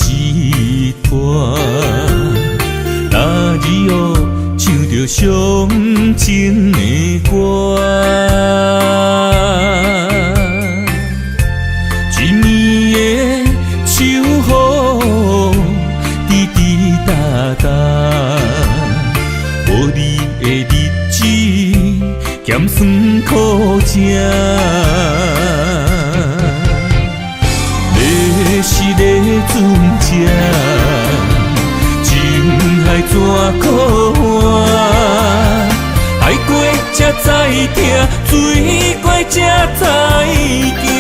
一段，那日后唱着伤情的歌。一年的秋雨滴滴答答，无你的日子咸酸苦涩。是个船只，情海怎可换？爱过才知疼，水过才知行。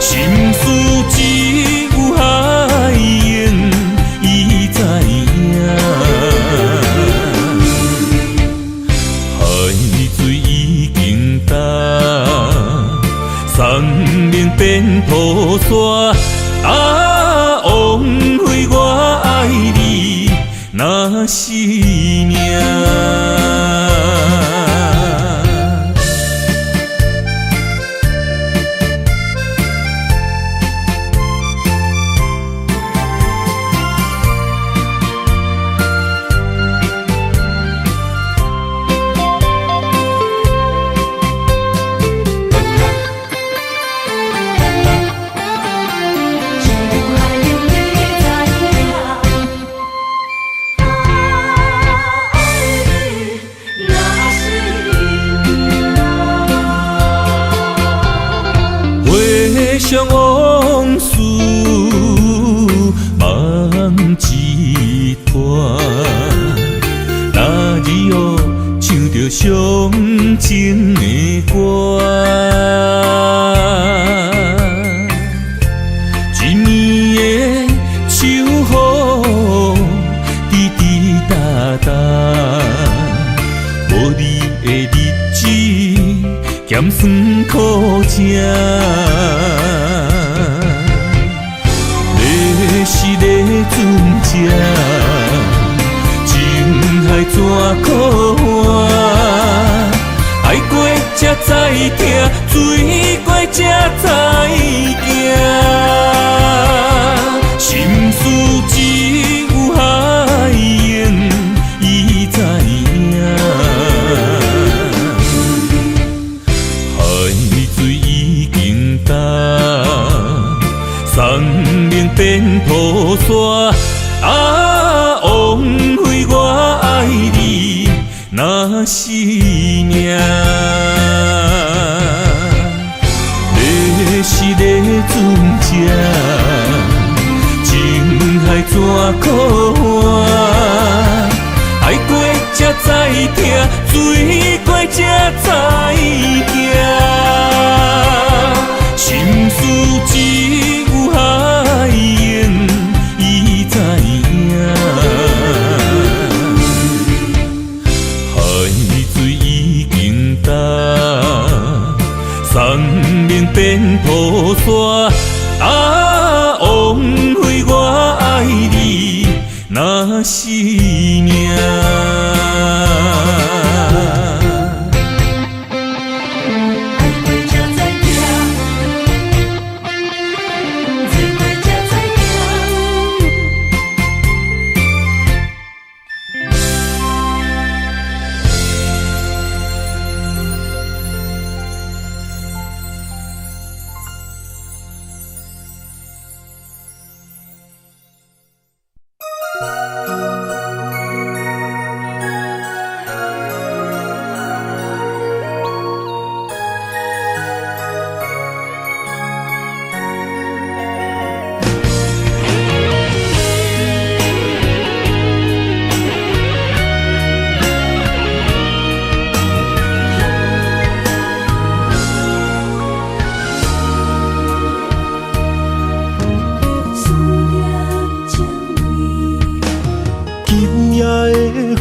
心事只有海燕伊知影，海水已经干。送命变土沙，枉费我爱你那是命。想往事梦一段，那日后唱着伤情的歌。一年的秋雨滴滴答答，无你的日子咸酸苦涩。是个船只，情海怎可换？爱过才知疼，水过才知行。心事只有海燕伊知影，海水已经干。送命变土沙，枉费我爱你那是命。你是个船只，情海怎可换？爱过才知疼，水过才知行。心事只有海燕伊知影，海水已经干，送命变土沙，枉费我爱你那是命。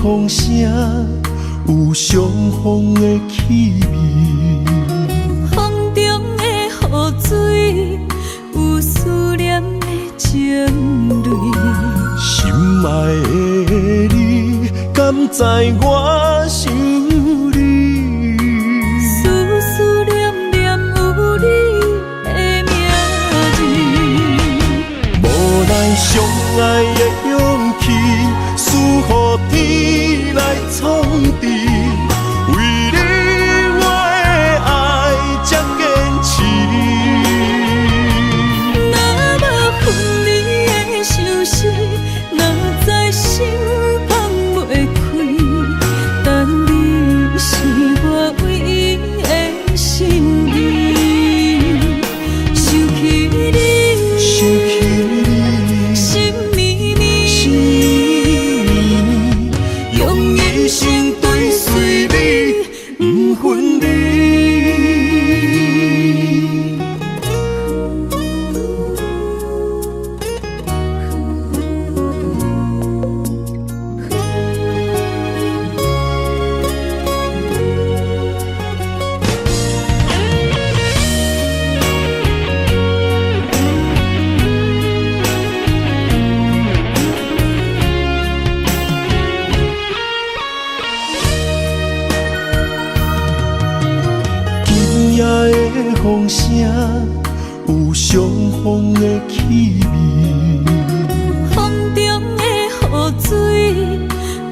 风声有相逢的气味，风中的雨水有思念的情泪。心爱的你，敢知我想你？思思念念有你的名字。上爱的勇气，赐予天来创治。为你我的爱才坚持。若无分离的相思，哪知心放袂开。但你是我唯一的心意，想起你，心绵绵，用一生追随你，不分离。风声有相逢的气味，风中的雨水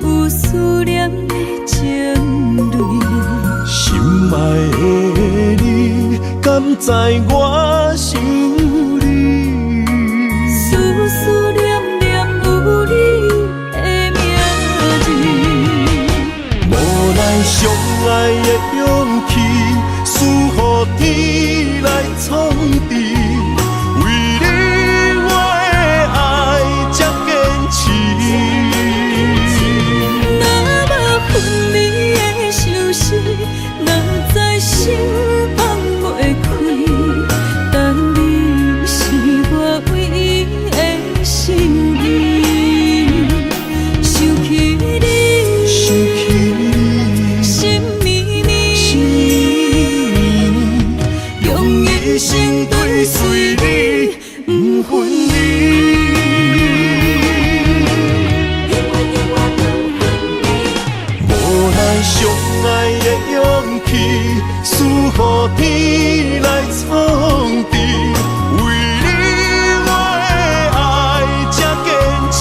有思念的情泪。心爱的你，敢知我想你？思思念念有你的名字，无奈相爱的勇气，赐予天来创治。为你我的爱才坚持。若无分离的相思，哪知心放袂开。但你是我唯一的心意，想起你，心绵绵，用一生追随你，不分离。无奈相爱的勇气，赐予天来创治。为你我的爱才坚持。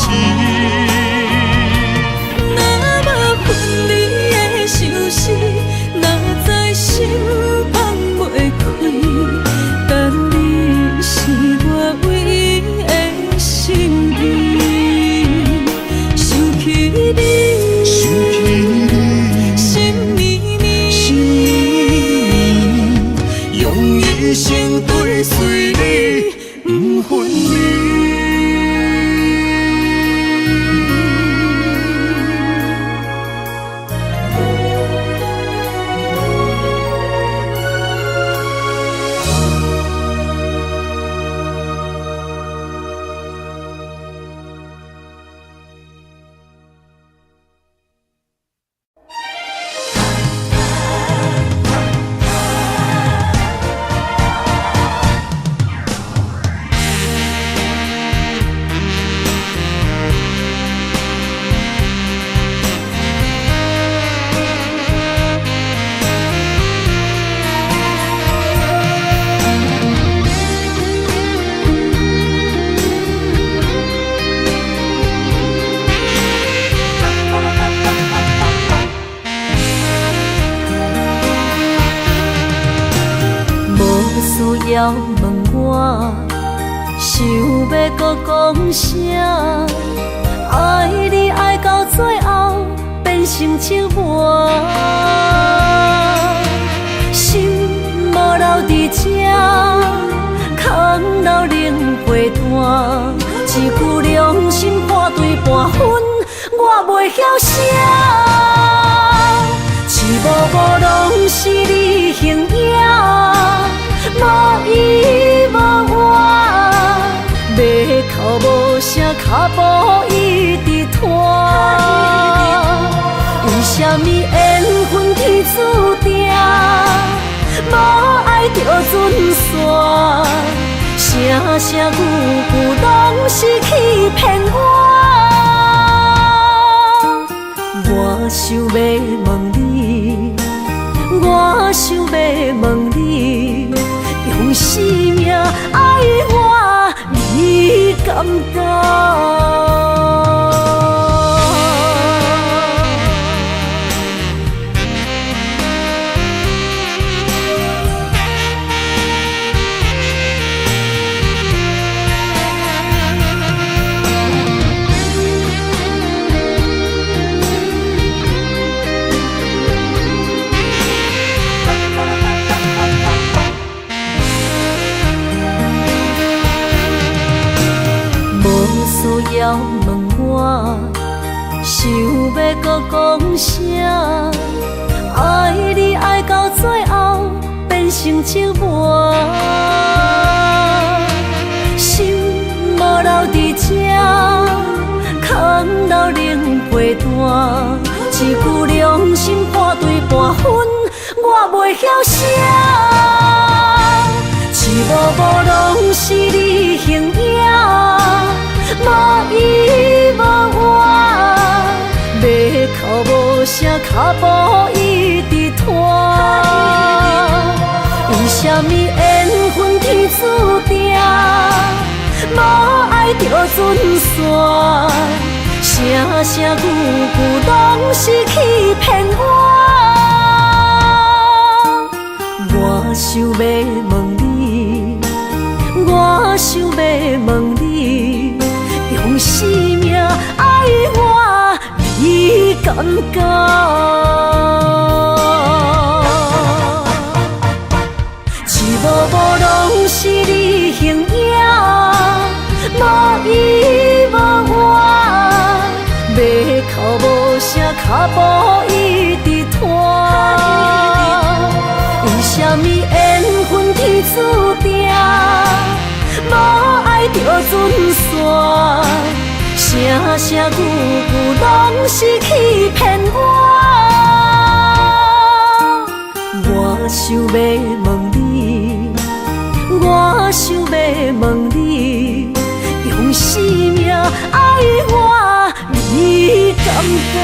若无分离的相思，哪知心放袂开。但你是我唯一的心意，想起你，心绵绵，用一生追随你，不分离。需要问我，想要搁讲啥？爱你爱到最后变成寂寞，心无留伫这，空留冷陪伴。一句良心半对半分，我袂晓写。一幕幕拢是你形影。无依无我，要哭无声，脚步一直拖。为什么缘分天注定，无爱就准线？声声句句拢是欺骗我。我想要问你，我想要问你。用生命爱我，你敢甘？要问我，想要搁讲啥？爱你爱到最后变成寂寞，心无留伫这，空留冷陪伴。一句良心半对半分，我袂晓写。一幕幕拢是你形影，无依无我，要哭无声，脚步一直拖。为什么缘分天注定，无爱就准线？声声句句拢是欺骗我。我想要问你，我想要问你，用生命爱我，你敢讲？一幕幕拢是你形影，无依无我。要哭无声，脚步一直拖。为什么缘分天注定，无爱就准线？声声句句拢是欺骗我。我想要问你，我想要问你，用生命爱我。你敢讲？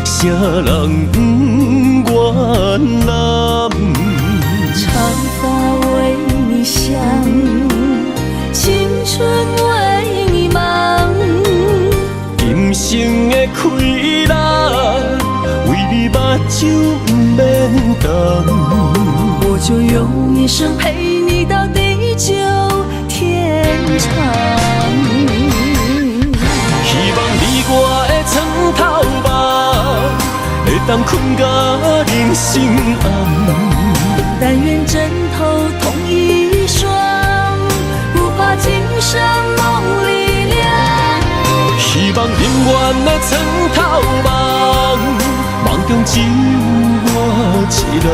啥人不原谅？长发为你香，青春为你忙。今生的快乐，为你目睭不免干。我就用一生陪你到地久天长。希望你我的床头梦，会当困甲人生暗。但愿枕头同一双，不怕今生梦里凉。希望永远的床头梦，梦中只有我一人。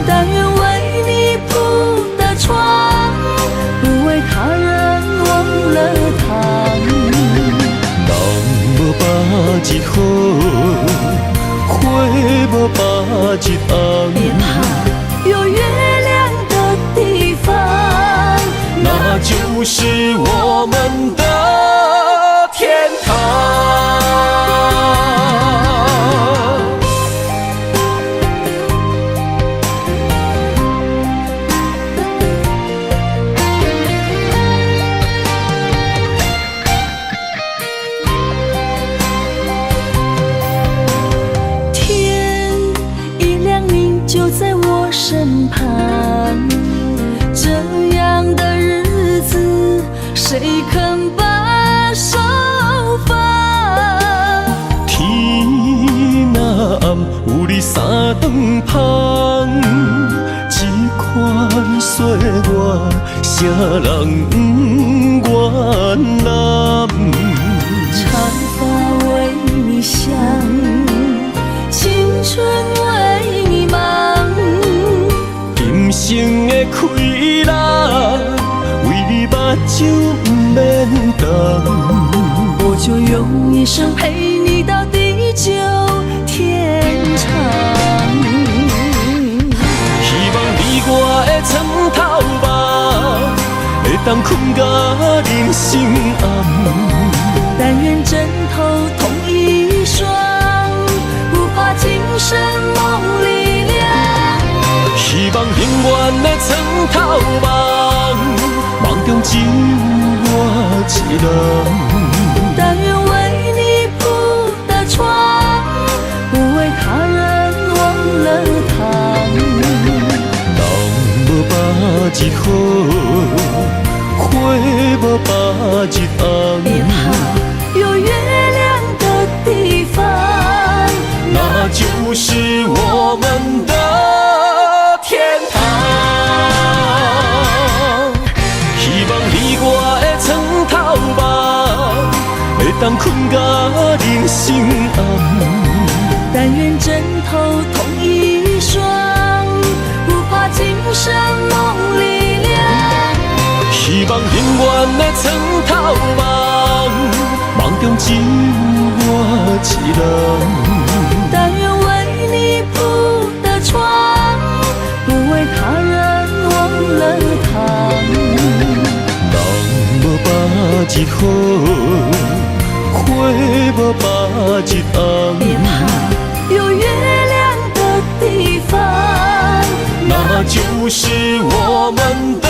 但愿为你铺的床，不为他人忘了躺。人无百日好，花无百日红。别怕，有月亮的地方，那就是我们的天堂。天一亮明就在我身旁，这样的日子谁肯把手放？天若暗有你三顿香，这款岁月，啥人不愿揽？长发为你香，青春为你忙。今生的快乐，为你目睭不免干。我就用一生陪你到地久天长。希望你我的床头梦，会当困甲人生暗。但愿枕头同一双，不怕今生梦里凉。希望永远的床头梦，梦中只有我一人。但愿为你铺的床，不为他人忘了躺。人无百日好，花无百日红。别怕有月亮的地方，那就是我们的天堂。希望你我的床头梦，会当困甲人生暗。但愿枕头同一双，不怕今生梦里凉。希望永远的床头梦，梦中只有我一人。但愿为你铺的床，不为他人忘了躺。人无百日好，花无百日红。别怕有月亮的地方，那就是我们的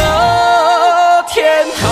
天堂。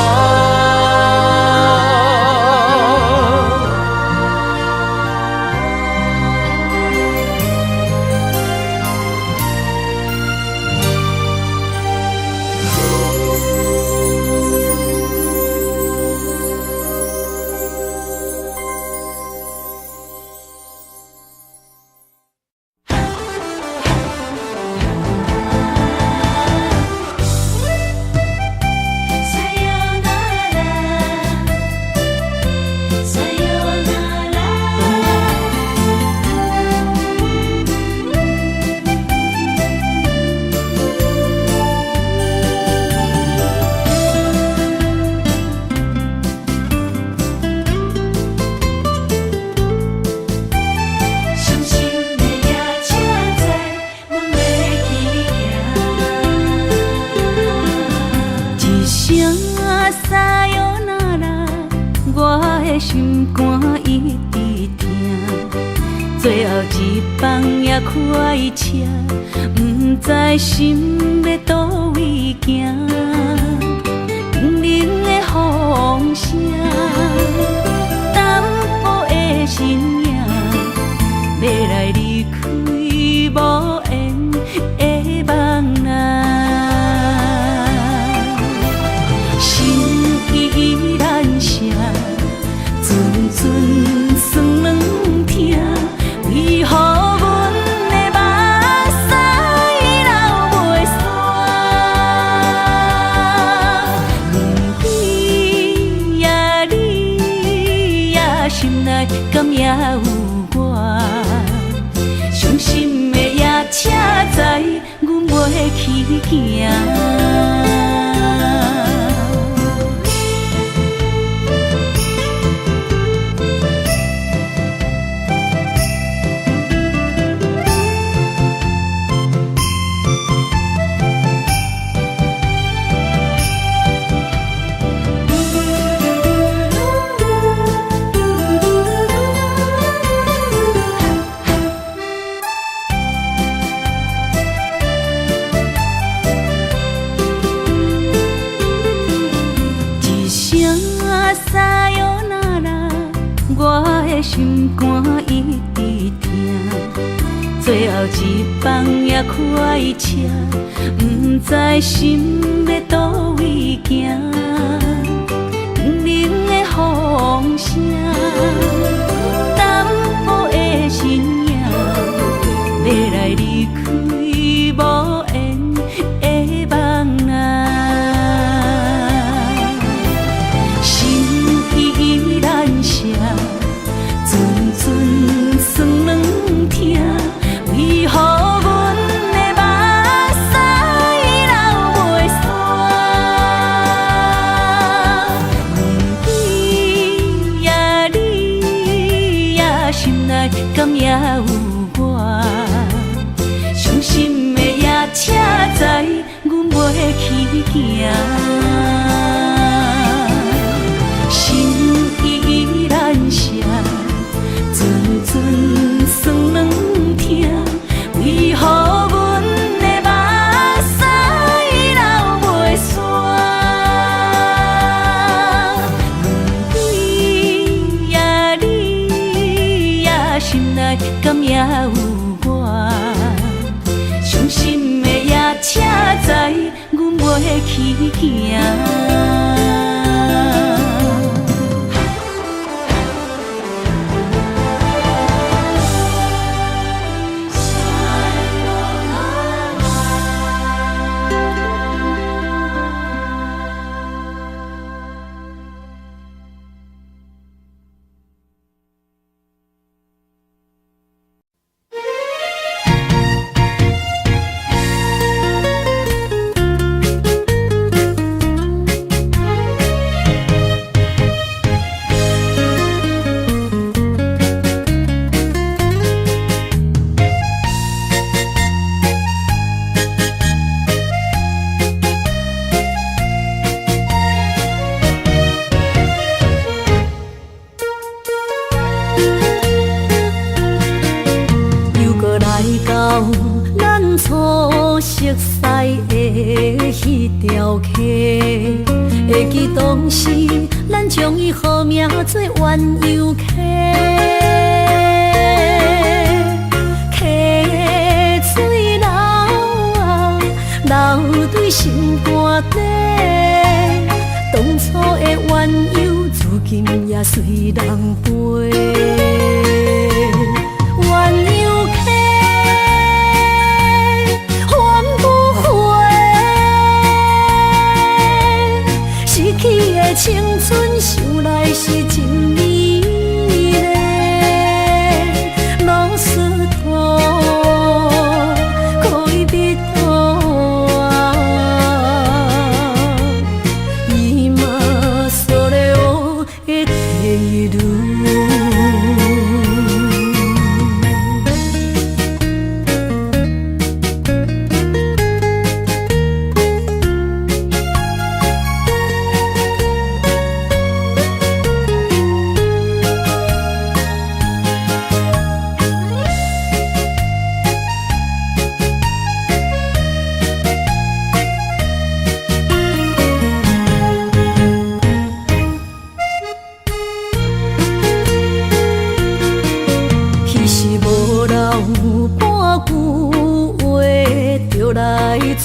心肝一直疼，最后一放也开车，不知心要倒位行。冷冷的风声，淡薄的身影，要来离开无缘的梦啊，心依然声。阵阵酸软疼，为何阮的目屎流袂煞？不知呀你呀心内敢也有我？伤心的夜车载，阮袂去行。心肝一直疼，最后一放也开车，不知心要倒位行。冷冷的风声，淡薄的身影，要来离开无缘阮袂去行。心依然伤，阵阵酸软痛，为何阮的目屎流袂煞？阮对呀你呀心内敢也有我？伤心的也请知，阮袂去行。初熟悉的迄条溪，会记当时咱将伊号名做鸳鸯溪。溪水流啊，流对心肝底。当初的鸳鸯，如今也随人飞。鸳鸯溪。青春想来是真美丽，老师徒可以比图啊，伊嘛所了的地路。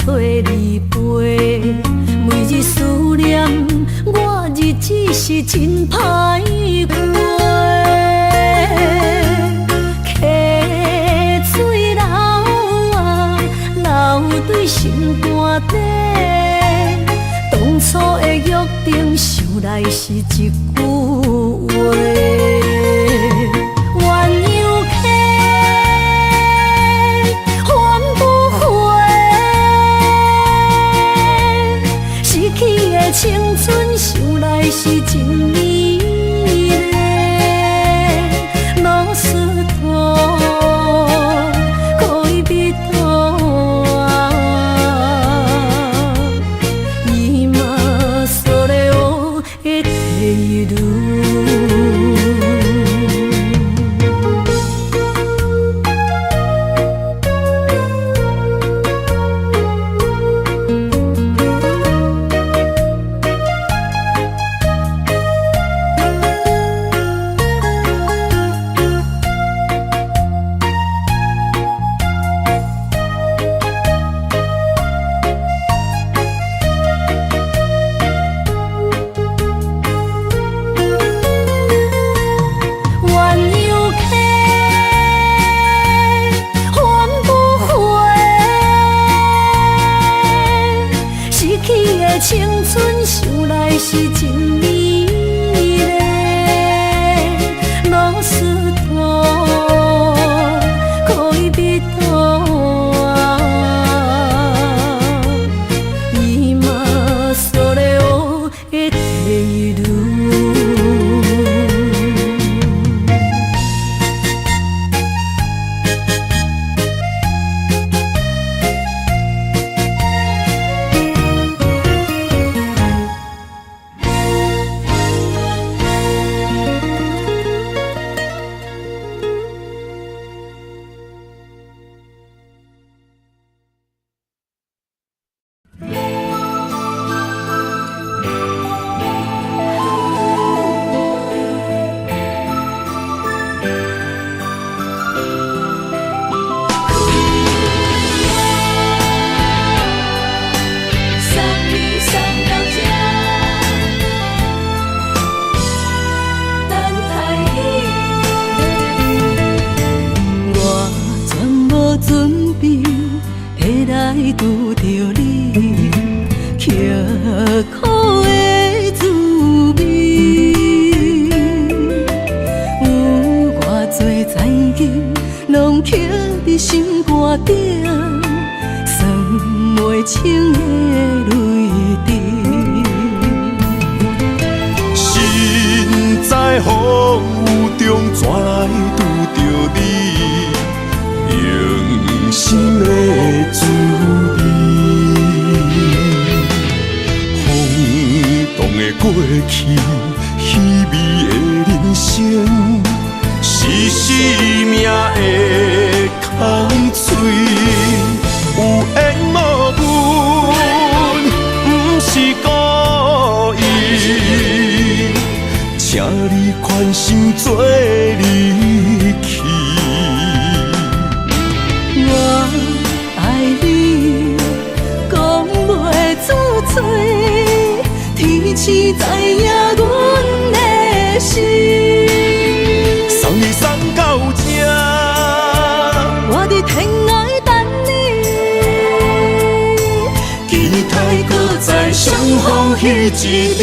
找你陪，每日思念我，日子是真歹过。溪水流啊，流对心肝底。当初的约定，想来是一句话。青春想来是真美丽，老师徒可以比图啊，伊嘛所了的地路。来拄着你，刻苦的滋味。有偌多残景，拢刻伫心肝顶，算袂清的泪滴。身在风雨中，怎来拄着你？用心的滋味，风动的过去，稀微的人生，是生命的空嘴，有缘无分，不是故意，请你宽心做离去。我爱你，讲袂出嘴，天赐知影阮的心。送你送到这，我伫天涯等你，期待搁再相逢彼一日。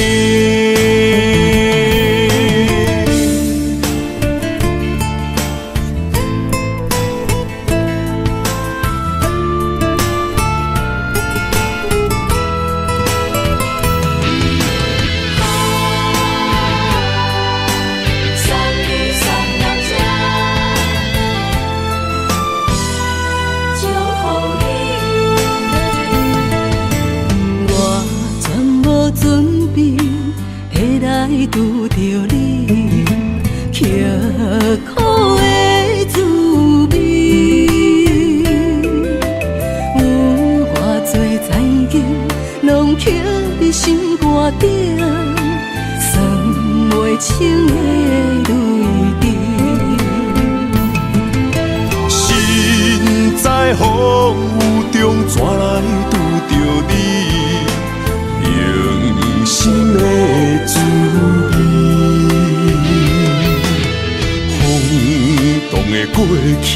拄着你，刻苦的滋味。有偌多残景，拢刻伫心肝顶，算袂清的泪滴。身在风雨中，怎来拄着你？用心的滋味，风动的过去，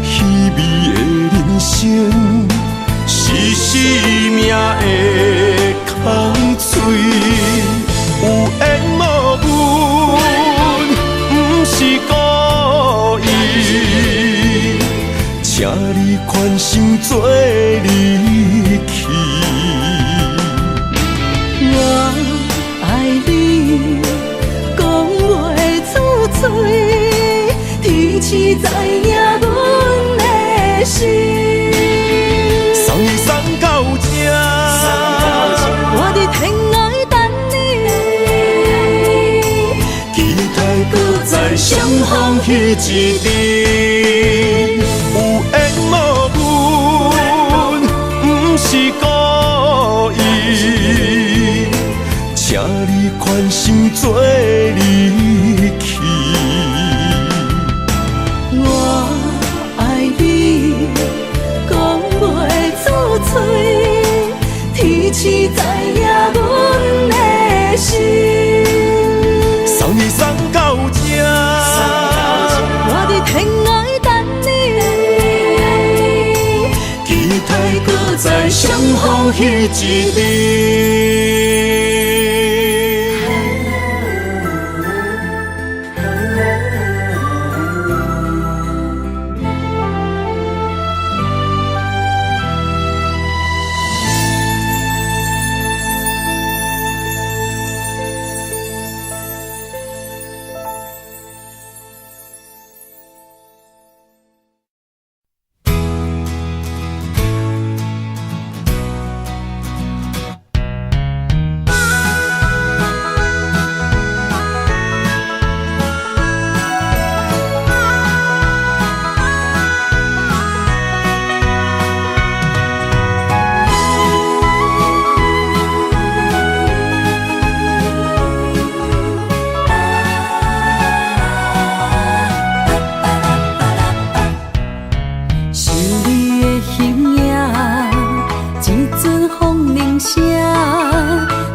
稀微的人生，是生命的空嘴，有缘无分，不是故意，请你宽心做离去。我爱你，讲袂出嘴，天赐知影阮的心。送你送到这，我伫天涯等你，期待搁再相逢彼一日。有缘无分，不是故意，请你宽心做离去。我爱你，讲袂出嘴，天赐知影阮的心。送你送到这，我伫天涯等你，期待搁再相逢彼一日。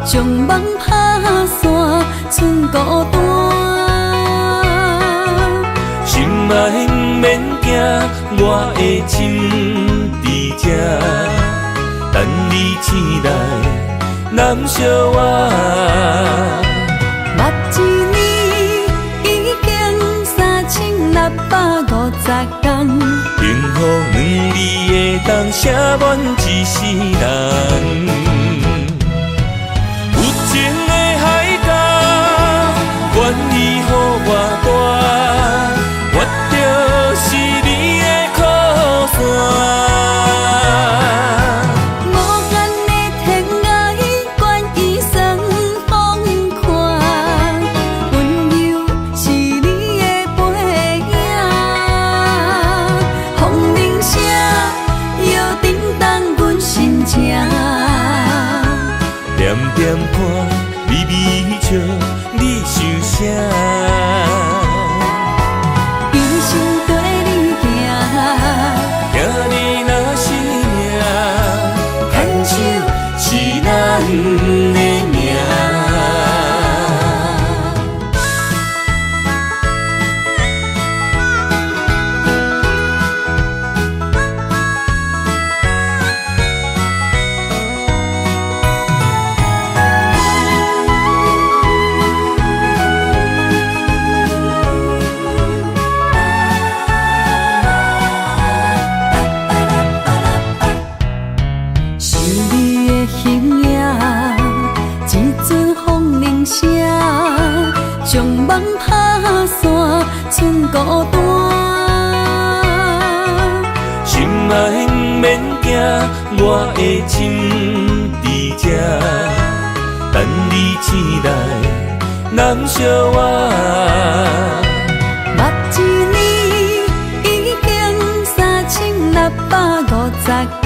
将梦拍散，剩孤单。心爱不免惊，我的心伫这。难相偎。目一年已经3650天，幸福两字会当写满一世人。有情的海角，愿意予我大，我就是你的靠山。无间的天涯，愿意算风看，温柔是你的背影，风铃声摇叮当阮心情。点点看，微微笑，你想啥？一生跟你行，行你若是命，牵手是咱的命。想你的形影，一阵风铃声，将梦打散，剩孤单。心爱不免惊，我的心伫这，等你醒来，难相偎。目一年已经3650天，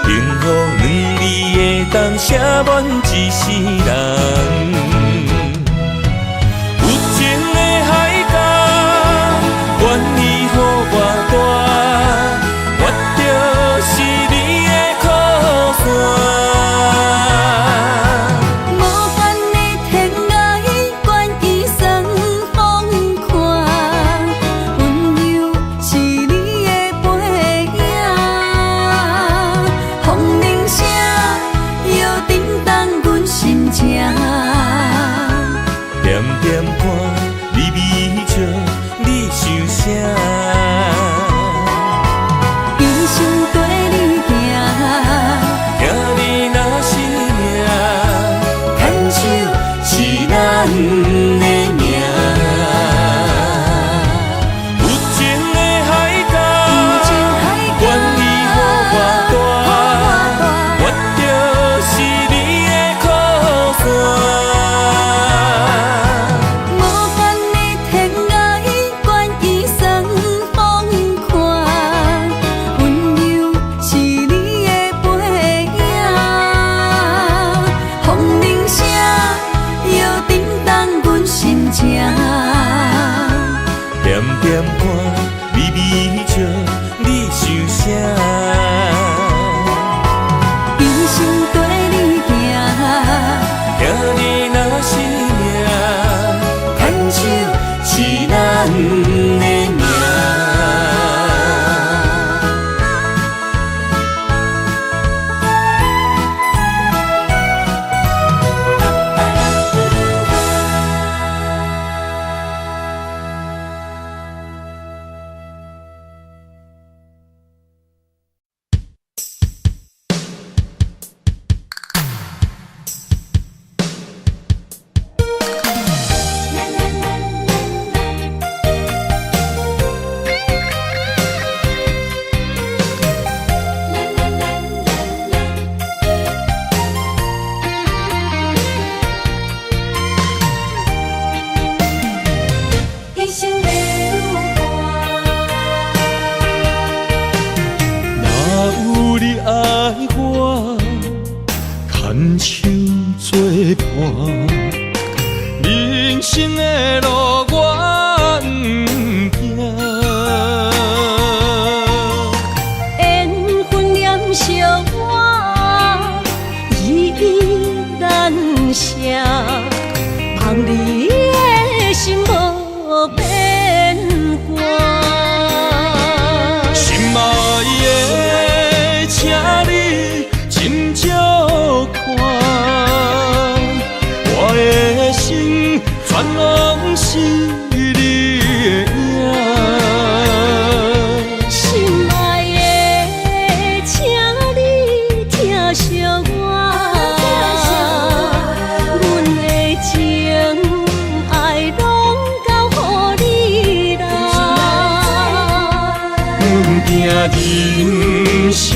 幸福两字会当写满一世人。有情的海角，愿意予我大，我就是你的靠山。无间的天涯，愿意算风看，温柔是你的背影，风铃声摇叮当阮心情。点点看，微微笑，你想啥？一生跟你行，行你若是命，牵手是咱的命。有情的海角，愿意予我大，我就是你的靠山。无间的天涯，愿意算风看，温柔是你的背影，风铃声摇叮当阮心情。点点看，微微笑，你想啥？一生跟你行，行你若是命，牵手是咱的命。牵手作伴，人生的路我不行。缘分染烧我，依依难舍，望你的心无变卦。心爱的，请你斟酌看。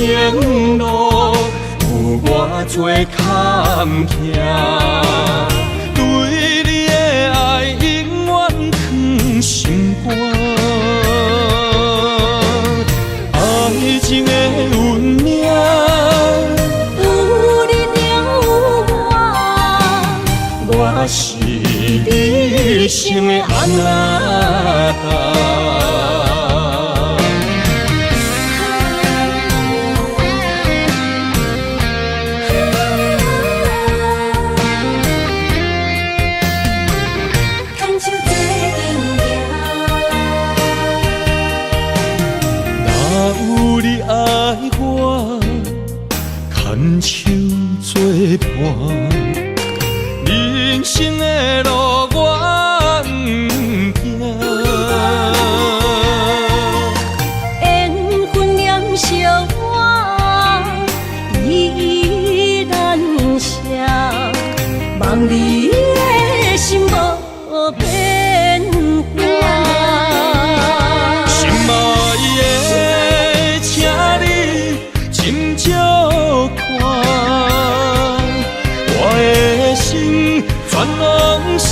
生路有偌多坎坷，对你的爱永远藏心肝。爱情的运命，有你有我，我是你生的安那达。有你爱我，牵手作伴，人生的路我不惊。缘分染烧我，依然写，望你的心无变化。心爱的，请你斟酌看，我的心全拢是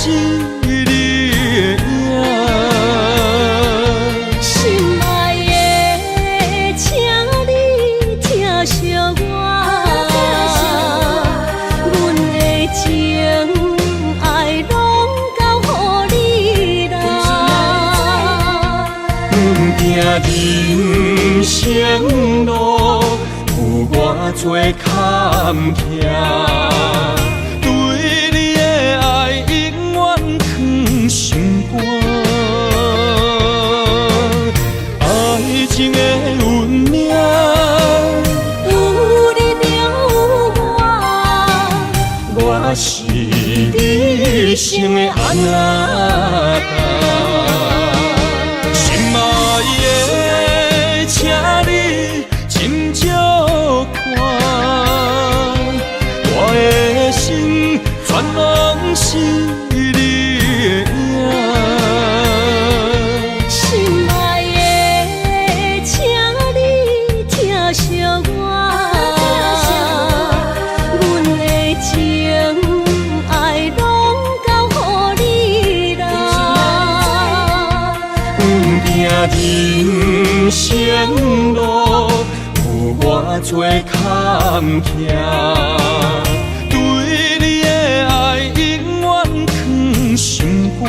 你的影。心爱的，请你疼惜我，阮的情爱拢交予你啦。人生路有偌多坎坷，对你的爱永远藏心肝。爱情的运命，有你有我，我是你生的安那达。心爱的，请你斟酌看，我的心全拢是你的影。心爱的，请你疼惜我，阮的情爱拢交予你啦。人生路有偌多坎坷，对你的爱永远藏心肝。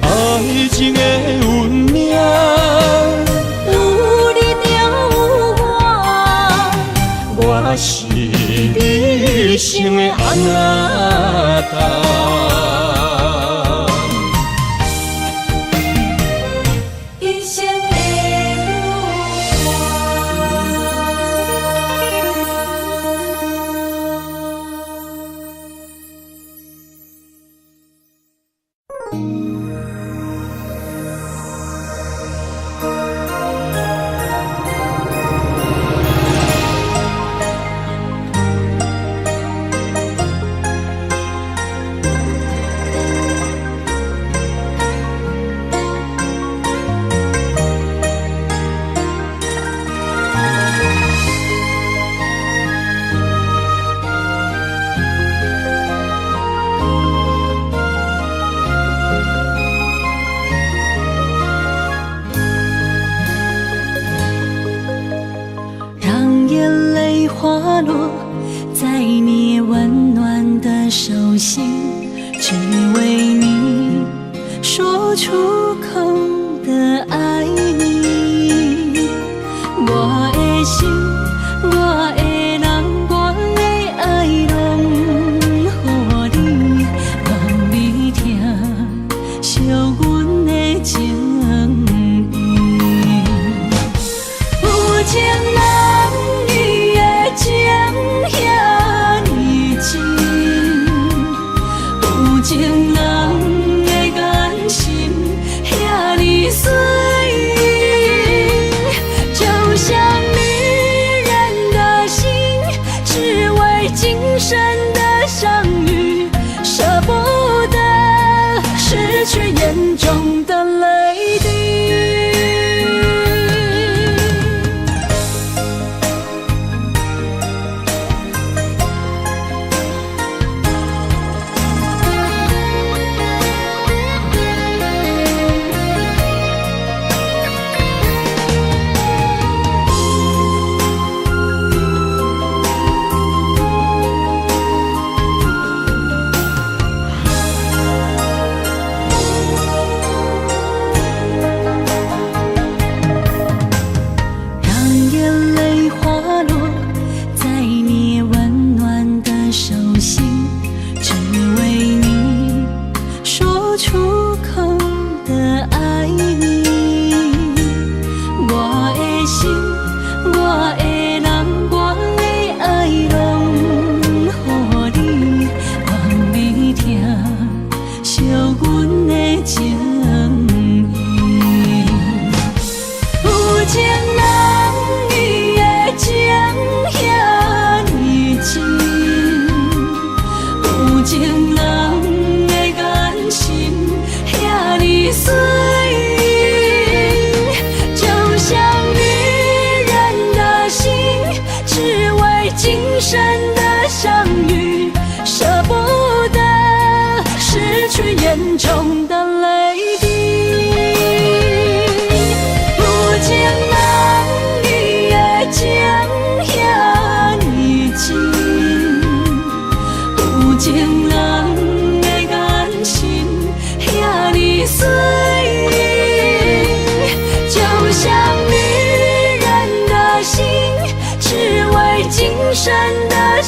爱情的运命，有你有我，我是你生的安那达。一生的让眼泪滑落在你温暖的手心，只为你说出口的爱你。我的心，我的人，我的爱拢予你，望你疼惜阮的情意。有情人你的情遐尼真，有情人的眼神遐尼水，就像你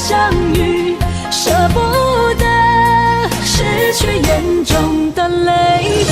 相遇，舍不得失去眼中的泪滴。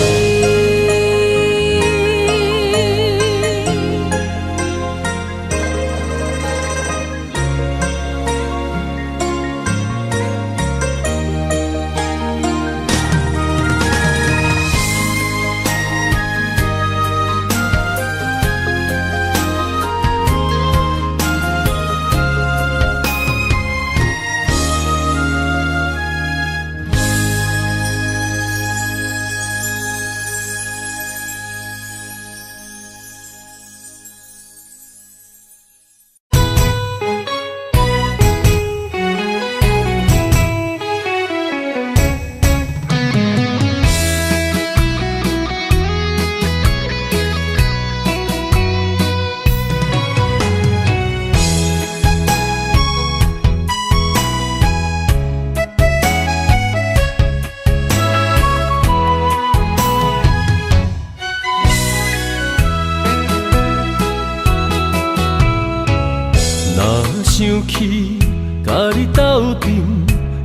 想起甲你斗阵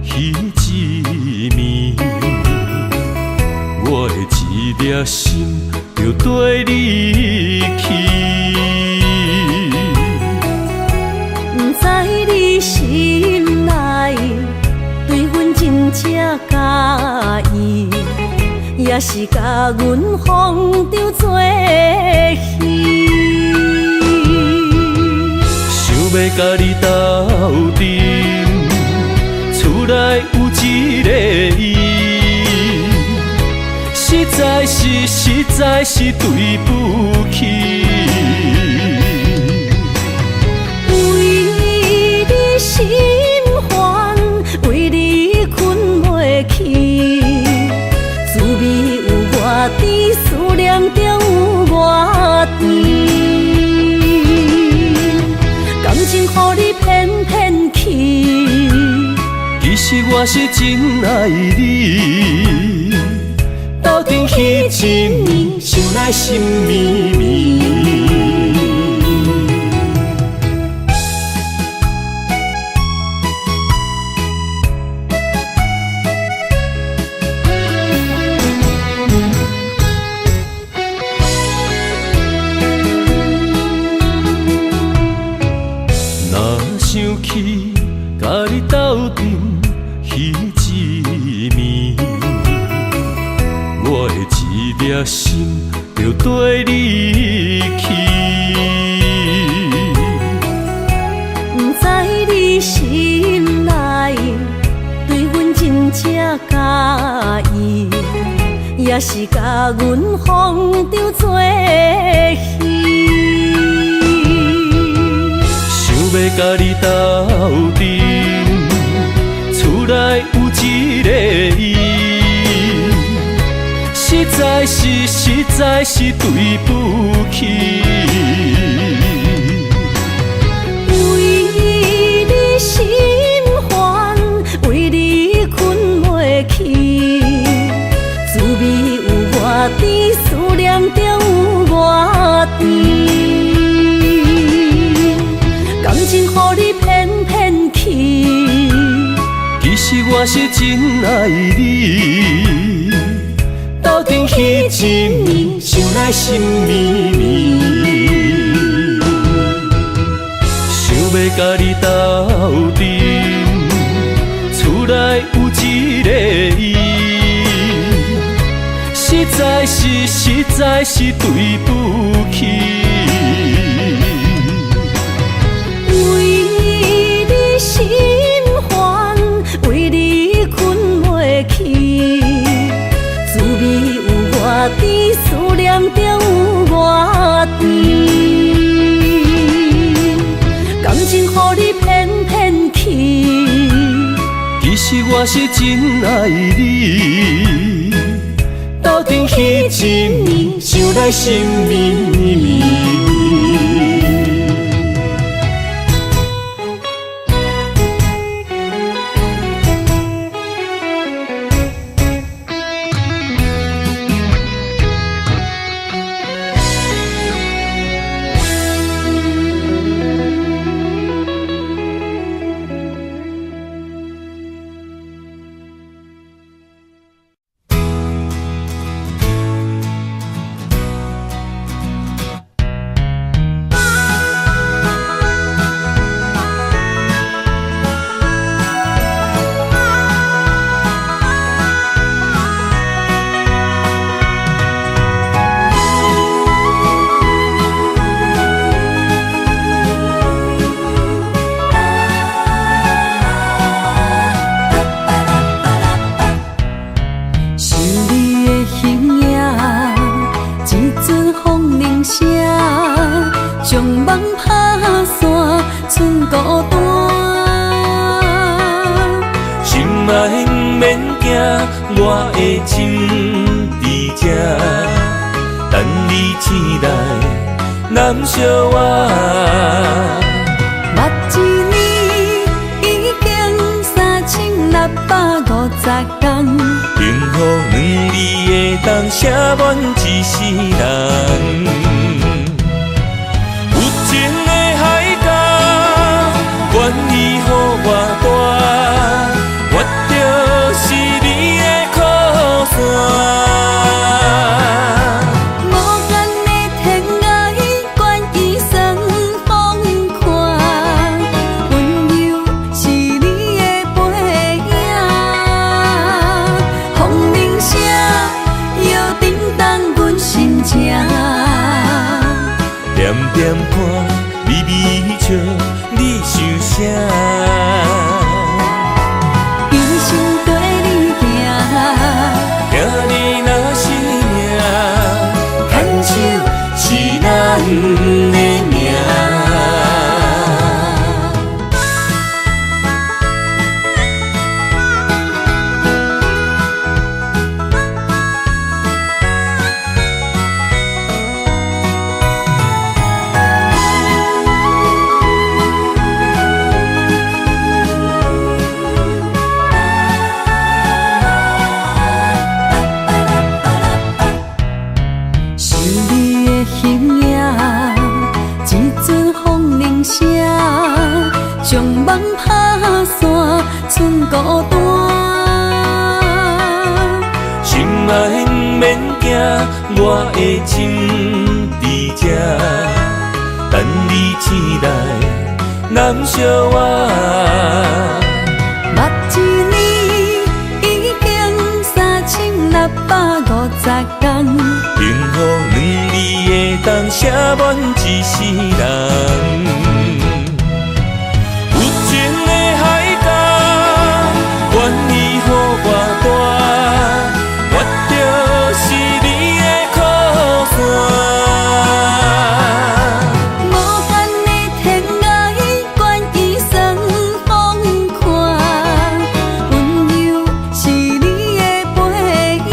彼一暝，我的一粒心就跟你去。不知你心内对阮真正介意，也是甲阮放着做戏。要甲你斗阵，厝内有一个伊，实在是对不起。为你心烦，为你困袂去，滋味有偌甜，思念就有偌甜。感情予你骗骗去，其实我是真爱你，斗阵彼一暝，想来心绵绵。想起甲你斗阵彼一暝，我的一粒心就跟你去。不知你心内对阮真正介意，也是甲阮放着做戏。要甲你斗阵，厝内有一个伊，实在是对不起。为你心烦，为你困袂去，滋味有偌甜，思念就有偌甜。感情予你骗骗去，其实我是真爱你，斗阵彼一暝，想来心绵绵。想要甲你斗阵，厝内有一个伊，实在是对不起。心烦，为你困袂去，滋味有偌甜，思念就有偌甜。感情予你骗骗去，其实我是真爱你，斗阵彼一暝，想来心绵绵。打散，剩孤单。心爱不免惊，我的心伫这，等你醒来，难相我。目一年已经3650天，幸福两字会当写满一世人。有情的海角，愿意予我大，我就是你的靠山。无间的天涯，愿意算风看，温柔是你的背影。风铃声摇叮当阮心情，点点看，微微笑，你想啥？一生跟你行，行你若是命，牵手是咱的命。是你的形影，一阵风铃声，将梦打散，剩孤单。心爱不免惊，我的心伫这，等你醒来，难相我。目一年已经3650天，幸福两字会当写满一世人。有情的海角，愿意予我大，我就是你的靠山。无间的天涯，愿意算风看，温柔是你的背影。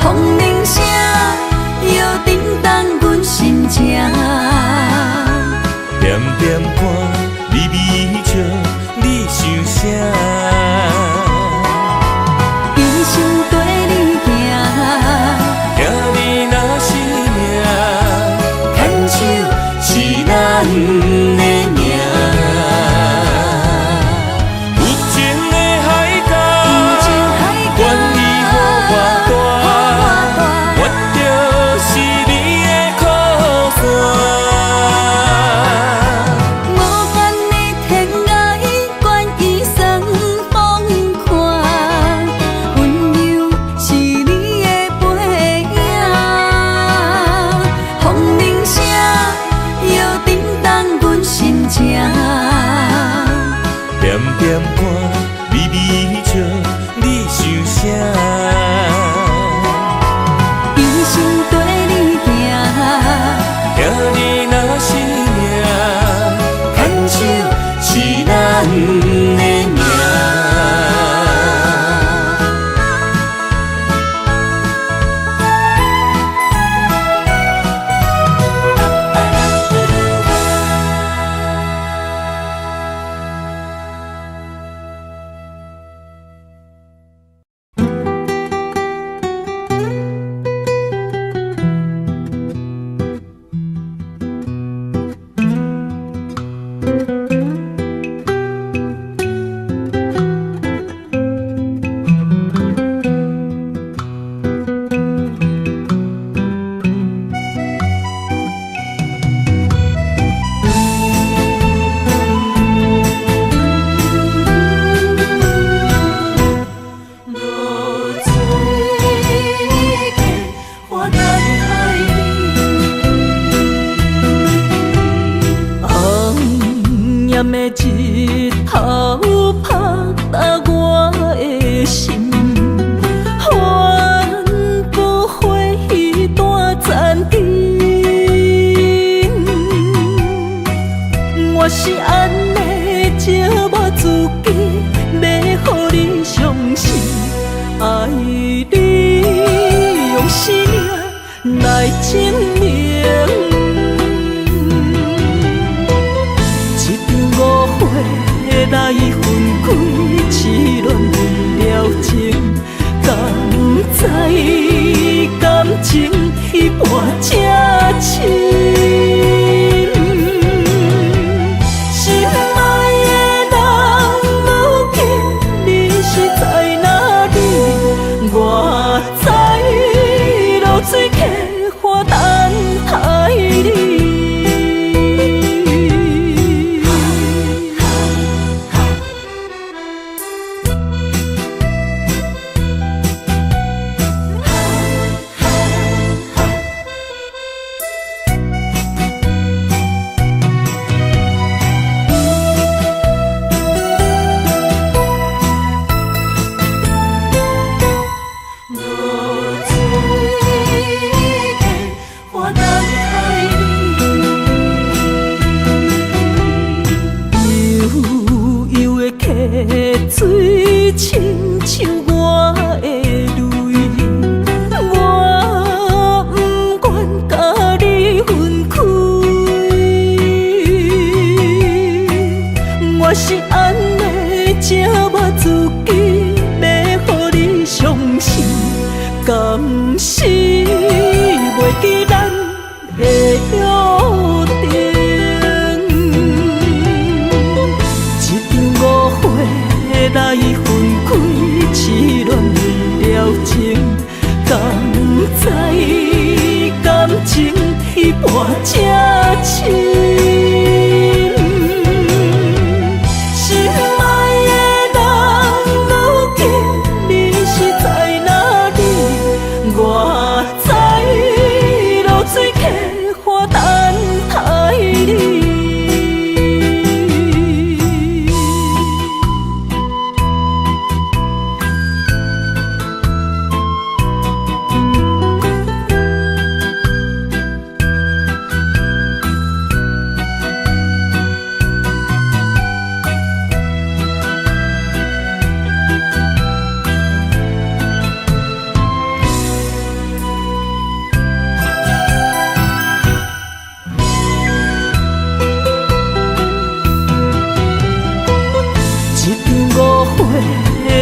风铃声摇叮当阮心情，点点看，微微笑，你想啥？一生跟你行，行你若是命，牵手是咱的命。有情的海角，愿意予我大，我就是你的靠山。无间的天涯，愿意算风看，温柔是你的背影。风铃声摇叮当阮心情，点点看，微微笑，你想啥？一生跟你行，行你若是命，牵手是咱的命。炎的日头拍打我的心，환不回大잔地，是安尼折磨自己，要予你相信，爱你用生命来证明。一场误会来分开，痴恋为了情，敢知感情一半才深。水客花等待你。水亲像我的泪，我不愿甲你分开。我是安尼折磨自己，要予你相信，甘是袂记咱的约定。来分开，痴恋为了情，敢知感情一半才深。心爱的人，如今你是在哪里？我在落水客花等待你。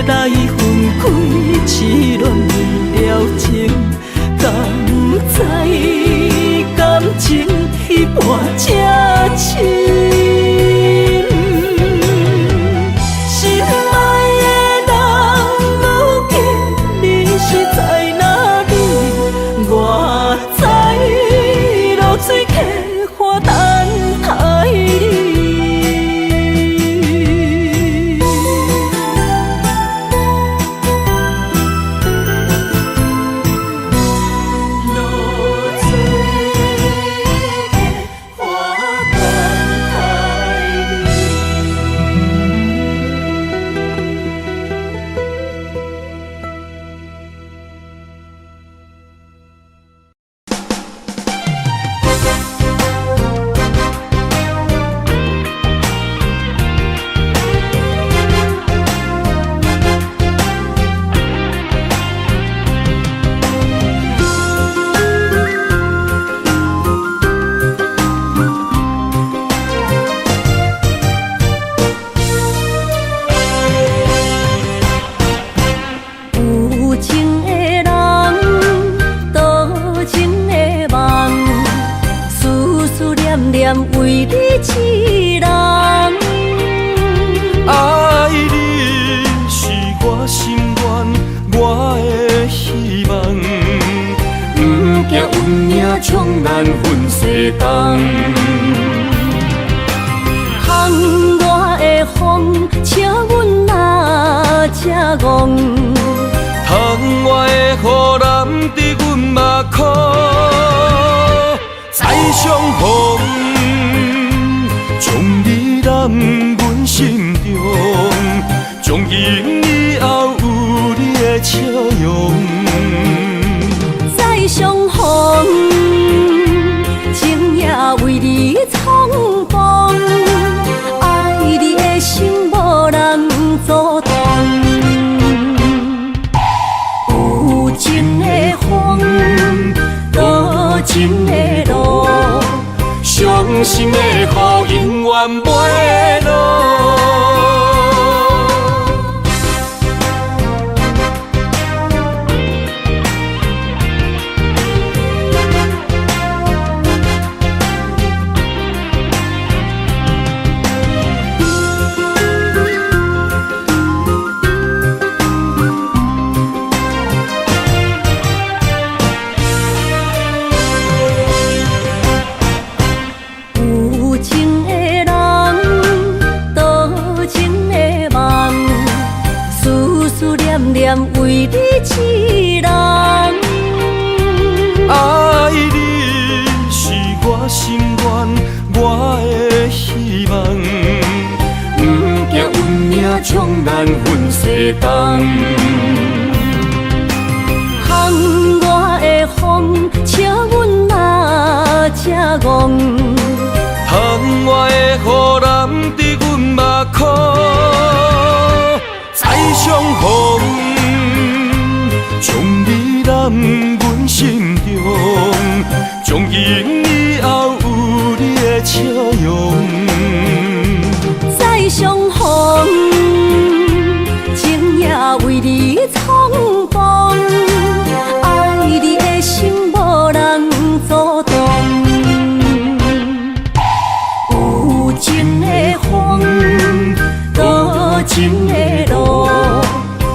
来分开，痴恋为了情，敢知感情一半才深。心爱的人，如今你是在哪里？我在落水客花等待你。为你痴人，爱你是我心愿，我的希望。不惊运命冲咱分西东，窗外的风，请阮哪只戆？窗外的雨淋伫阮目眶，再相逢。将你揽阮心中，从今以后有你的笑容。再相逢，情也为你匆忙。心的雨永远袂落。为你一人，爱你是我心愿，我的希望。不惊运命冲咱分西东。风我的风，请阮若这戆。窗外的雨淋伫阮目眶，再相逢。将你揽阮心中，从今以后有你的笑容。再相逢，情也为你冲动，爱你的心无人阻挡。有情的风，多情的路。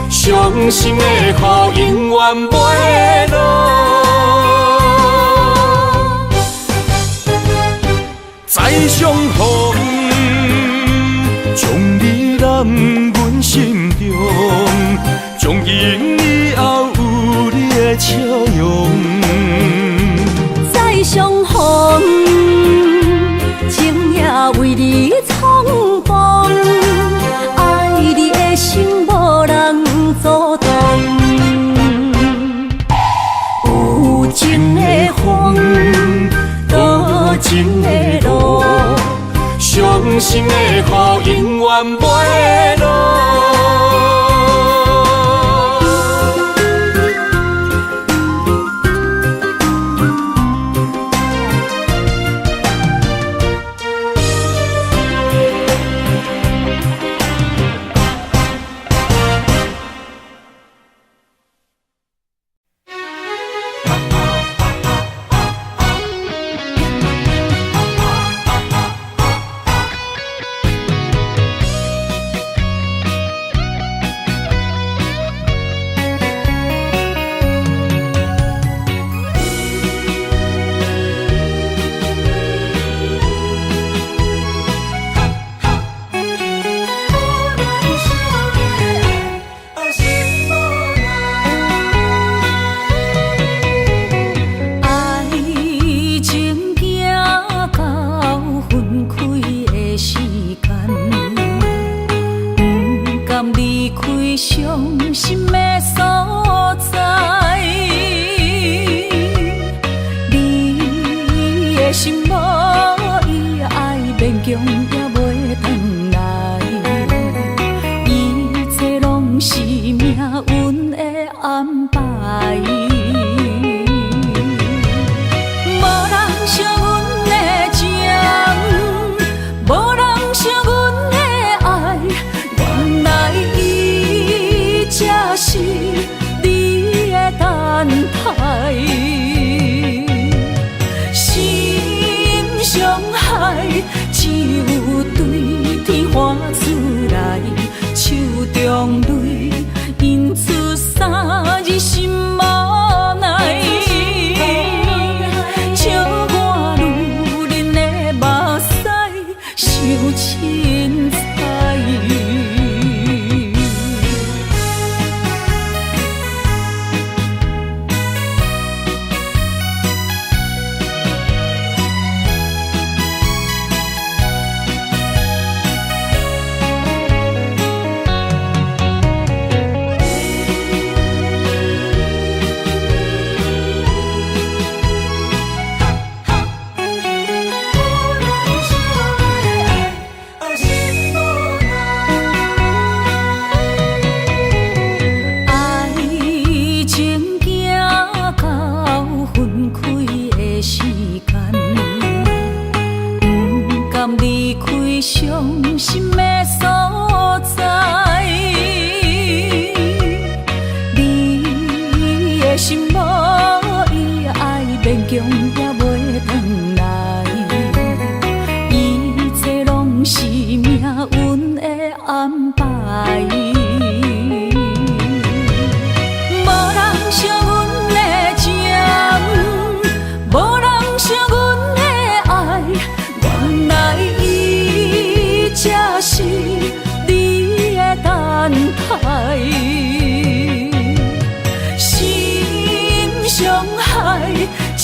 伤心的雨永远袂落，再相逢，将你揽阮心中，从今以后有你的笑容。再相逢，情也为你冲动，爱你的心无人阻挡。有情的风，多情的路，伤心的雨永远袂落。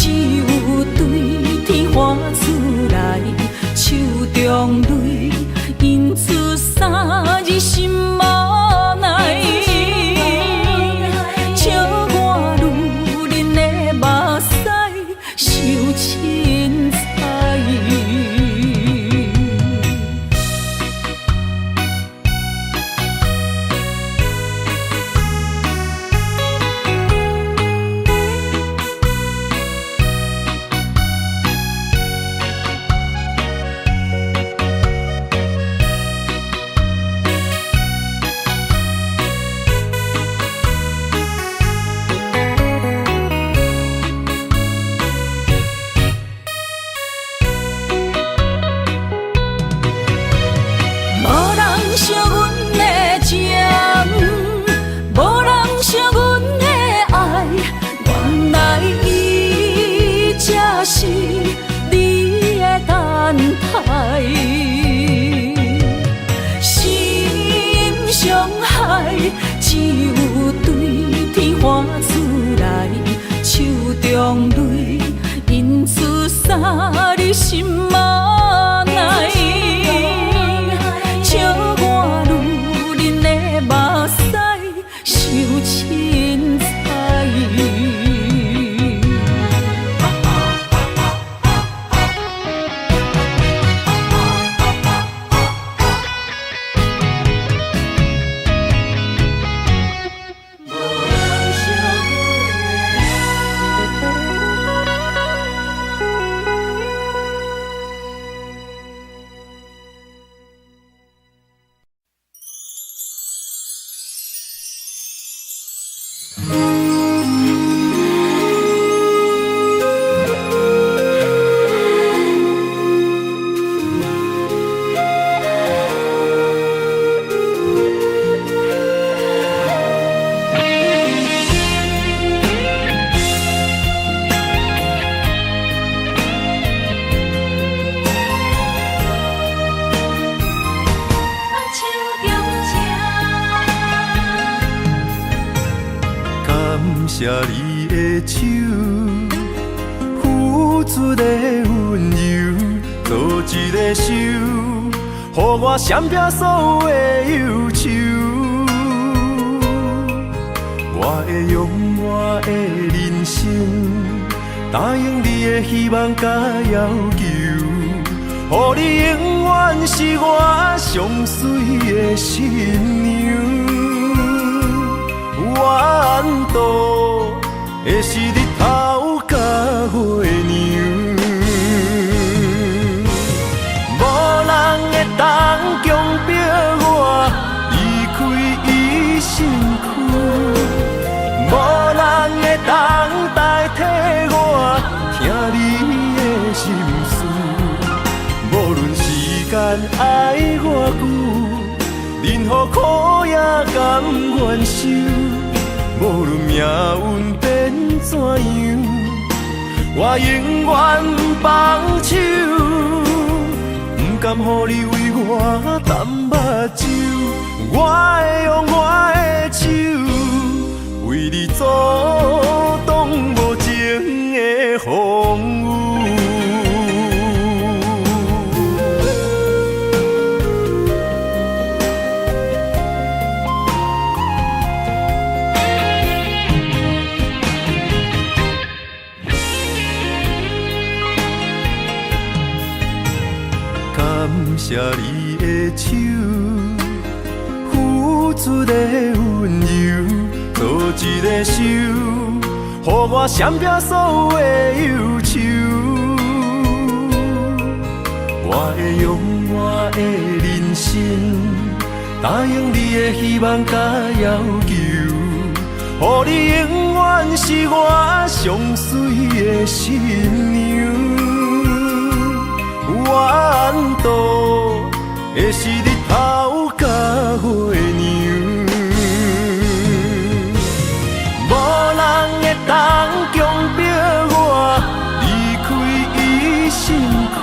只有对天花出来，手中泪印出三字心无奈。笑我女人的目屎受凊彩。是你的等待，心伤害只有对天花出来，手中泪印出三字心无奈。笑我女人的目屎受凊彩。谢你的手，付出的温柔，做一个手，予我闪避所有的忧愁。我会用我的人生，答应你的希望甲要求，予你永远是我上水的新娘。缘途会是日头甲月亮，无人会当强迫我离开伊身躯，无人会当代替我听你的心事。无论时间爱偌久，任何苦也甘愿受。无论命运变怎样，我永远放手，不甘予你为我淡目睭。我会用我的手，为你阻挡无情的风雨。谢你的手，付出的温柔，做一个手，予我闪避所有的忧愁。我会用我的人生，答应你的希望甲要求，予你永远是我上水的新娘。缘途会是日头甲月亮，无人会当强迫我离开伊身躯，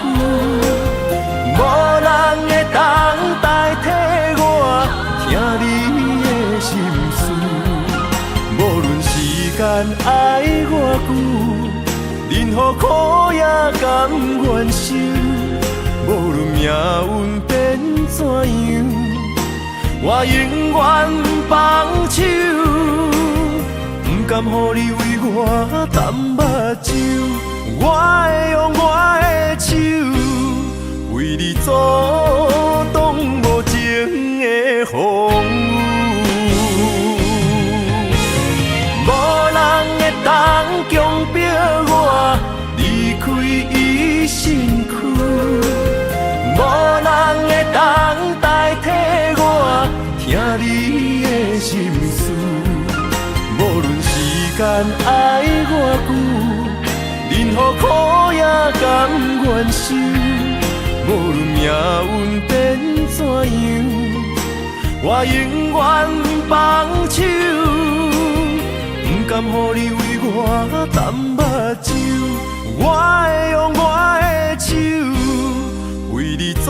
无人会当代替我听你的心事。无论时间爱偌久，任何甘愿受，无论命运变怎样，我永远放手，不甘予你为我淡目睭。我会用我的手，为你阻挡无情的风雨。无人会当强迫我离开伊身躯，无人会当代替我听你的心事。无论时间爱我久，任何苦也甘愿受。无论命运变怎样，我永远放手。不甘予你为我淡目睭，我会用我的手，为你阻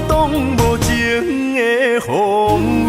挡无情的风雨。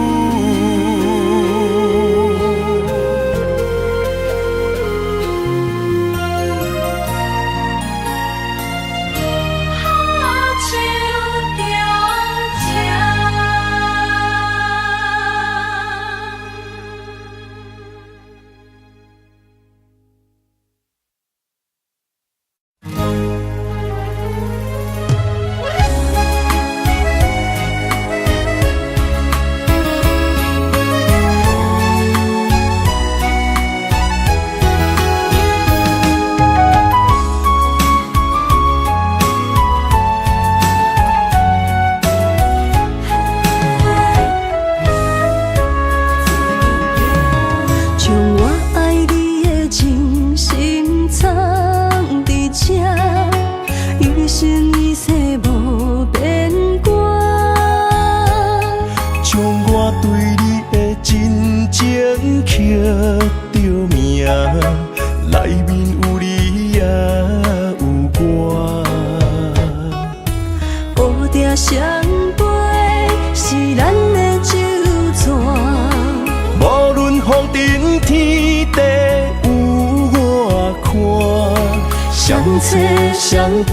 相陪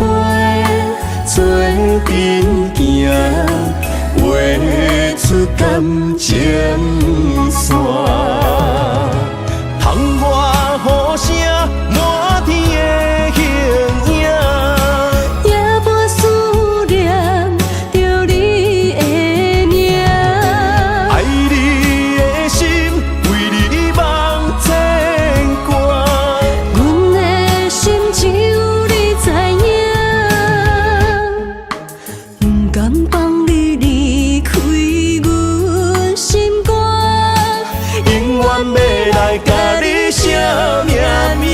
做阵行，画出感情线。窗外雨声满天的形影，夜半思念着你的名。爱你的心为你梦牵挂，阮的心只有你知影。不甘放你离开阮心肝，永远要来甲你写命名。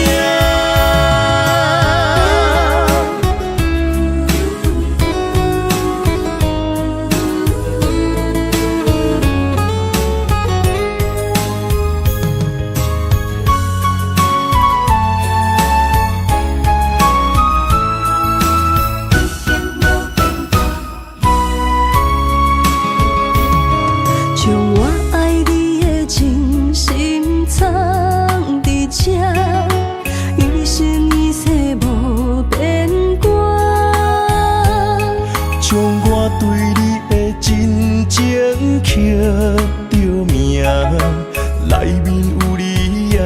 将我爱你的真心藏伫这，一生一世无变卦。将我对你的真情刻着名，内面有你也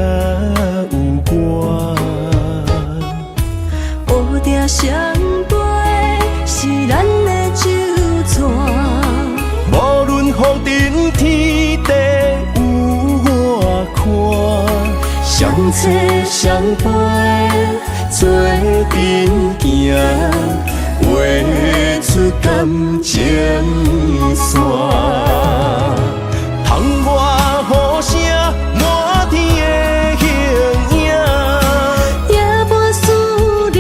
有我。乌定相陪是咱的酒泉。无论风尘天地有我看，相切相陪做阵行，画出感情线。窗外雨声满天的形影，夜半思念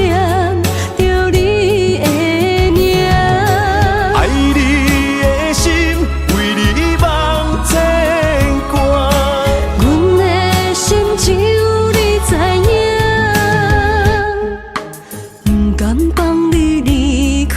着你的名。爱你的心为你梦牵挂，阮的心只有你知影。不甘放你离开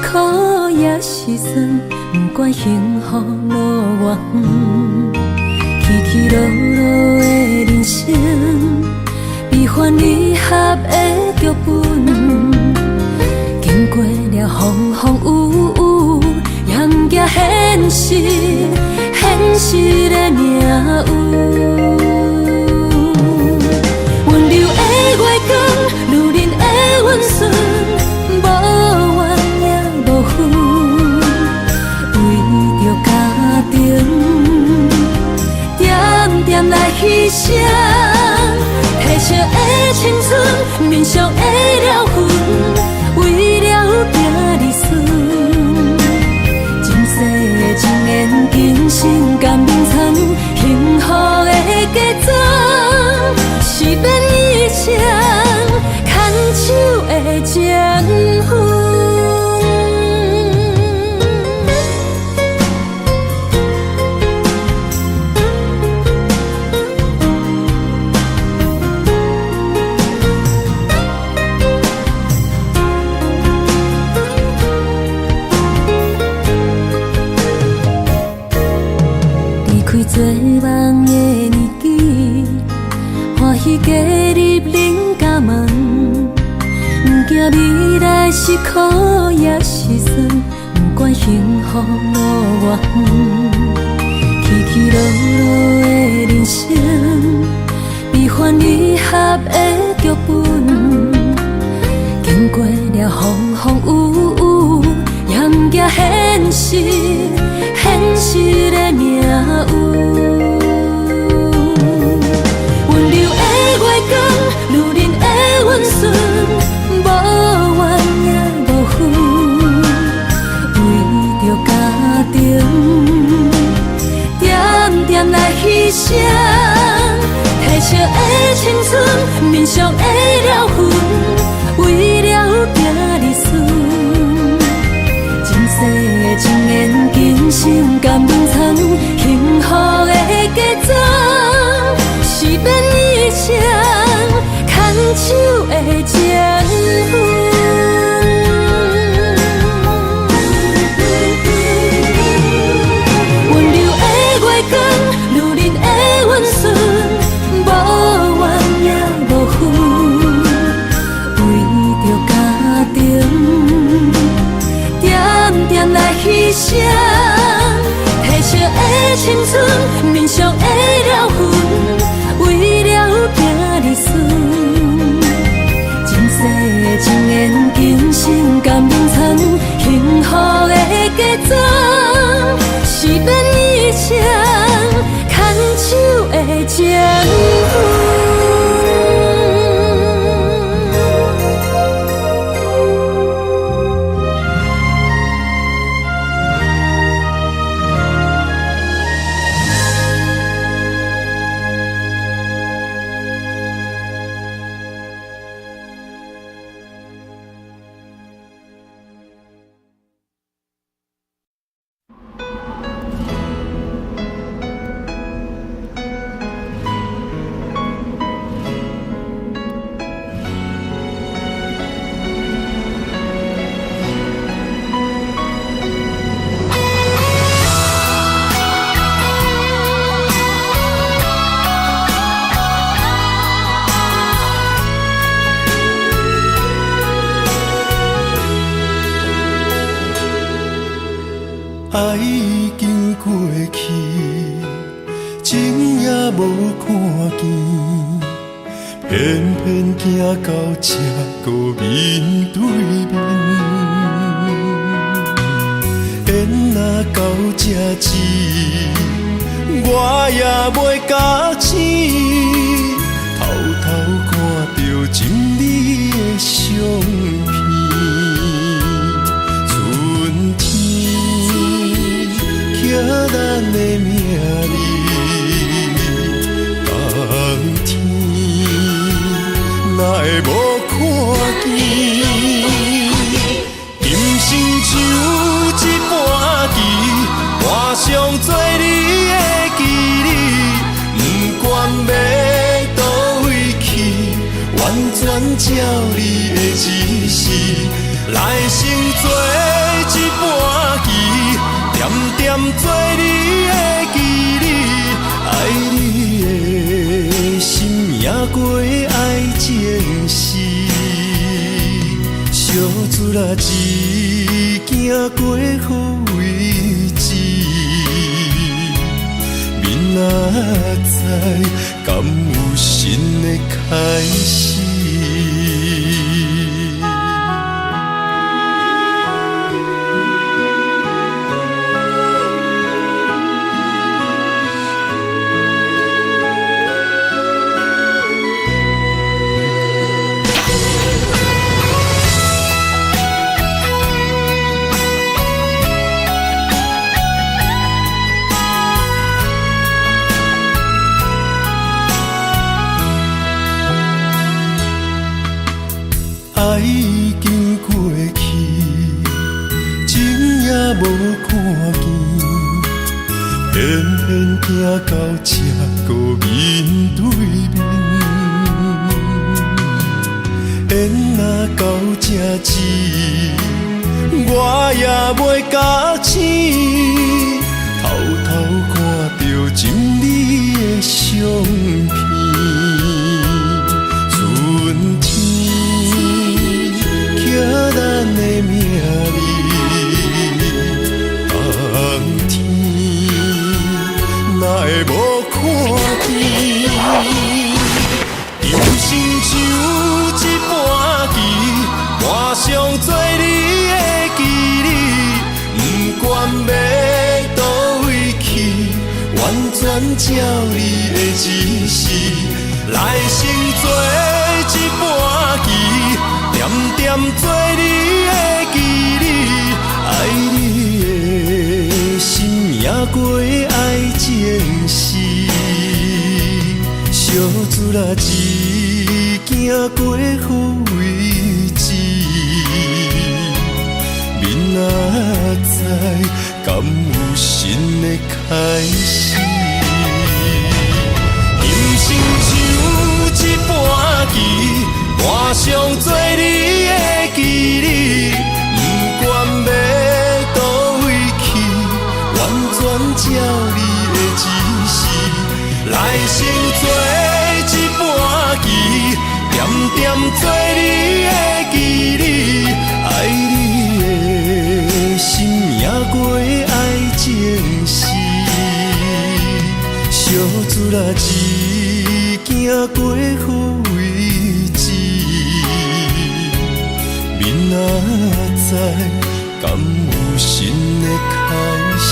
苦也是酸，不管幸福路偌远，起起落落的人生，悲欢离合的剧本，经过了风风雨雨，也不惊现实，现实的命运。温柔的月光，女人的温顺，无怨也无恨，为着家庭，点点来牺牲。褪色的青春，面上的了痕，为了囝儿孙。前世的情缘，今生甘眠藏，幸福的家庄，是变一生牵手的情分。做梦的年纪，欢喜加入恁家门，不惊未来是苦也是酸，不管幸福路偌远，起起落落的人生，悲欢离合的剧本，经过了风风雨雨，也不惊现实，现实的命运。温柔的月光，女人的温顺，无怨也无恨，为着家庭，点点来牺牲。褪色的青春，面上的了痕，为了囝儿孙。前世的情缘，今生甘眠藏，幸福的家庄，是变一生牵手的情分。温柔的月光，女人的温顺，无怨也无恨，为着家庭，点点来牺牲。褪色的青春，面上的了痕，为了囝儿孙。前世的情缘，今生甘眠藏，幸福的家庄，是变一生牵手的情分。爱已经过去，情也无看见，偏偏行到这个面对面。缘若到这止，我也袂假醒，偷偷看到情理的相片。咱的命里，当天哪会无看见？今生像一盘棋，画上做你的记忆，不管要倒位去，完全照你的指示，来生做。啦，只行过好位置，明仔载敢有新的开始？爱已经过去，情也无看见，偏偏行到这个面对面。缘若到这止，我也袂假醒，偷偷看到情侣的相片。春天。咱的名字，冬天哪会无看见？人生像一盘棋，换上做你的记忆，不管要倒位去，完全照你的指示，来生做一盘棋。点点做你的记忆，爱你的心也过爱情诗。小子啦，只行过好位置，明仔载敢有新的开始？人生像一盘棋。换上做你的记忆，不管要倒位去，完全照你的指示，来生做一盘棋，点点做你的记忆，爱你的心也过爱情诗。小子啦，只行过好位置。明仔载敢有新的开始？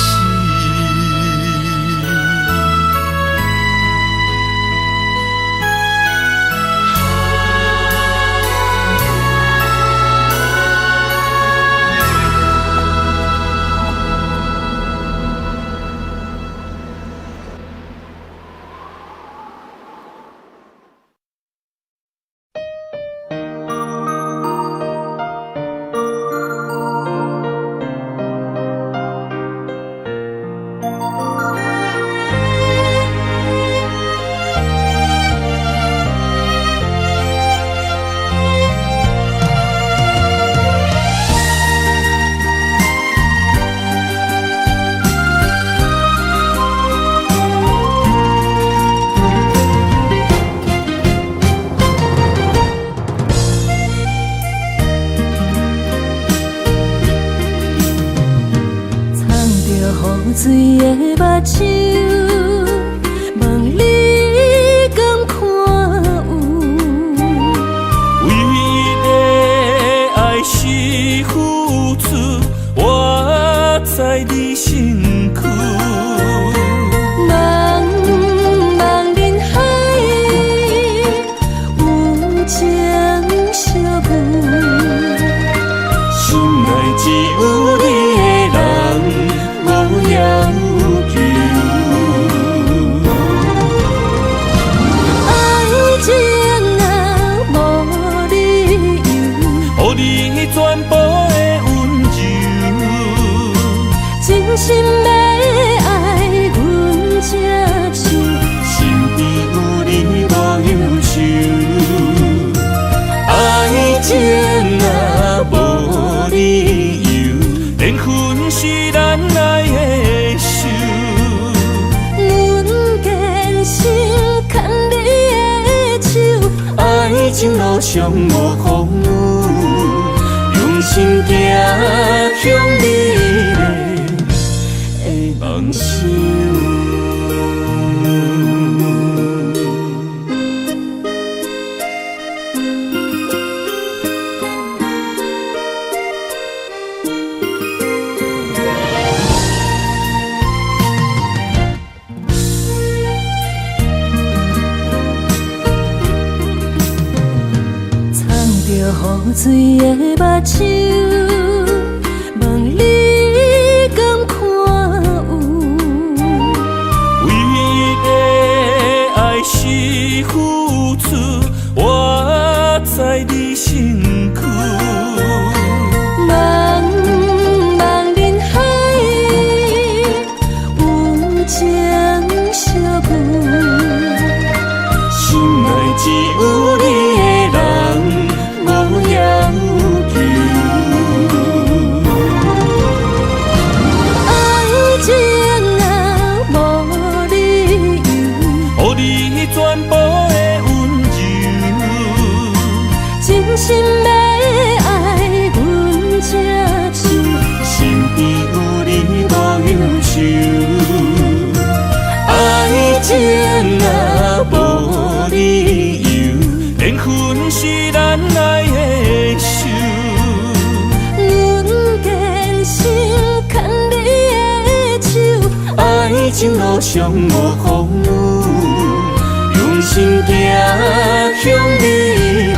水的目睭，望你敢看有？为了爱是付出，我在你身躯。茫茫人海，有情相伴，心内只有你。全部的温柔，真心的爱阮才像，身边有你无忧愁。爱情若无理由，连分是咱来的手。阮坚信牵你的手，爱情路上无风雨。心行向美丽的梦想。雨水的目睭，望你敢看有？为你的爱是付出，我在你身躯。茫茫人海，有情相伴，心内只有你的人。全部的温柔，真心要爱阮才手，身边有你无忧愁。爱情若无理由，缘分是咱爱的手。阮坚信牵你的手，爱情路上无风雨。用心行向美丽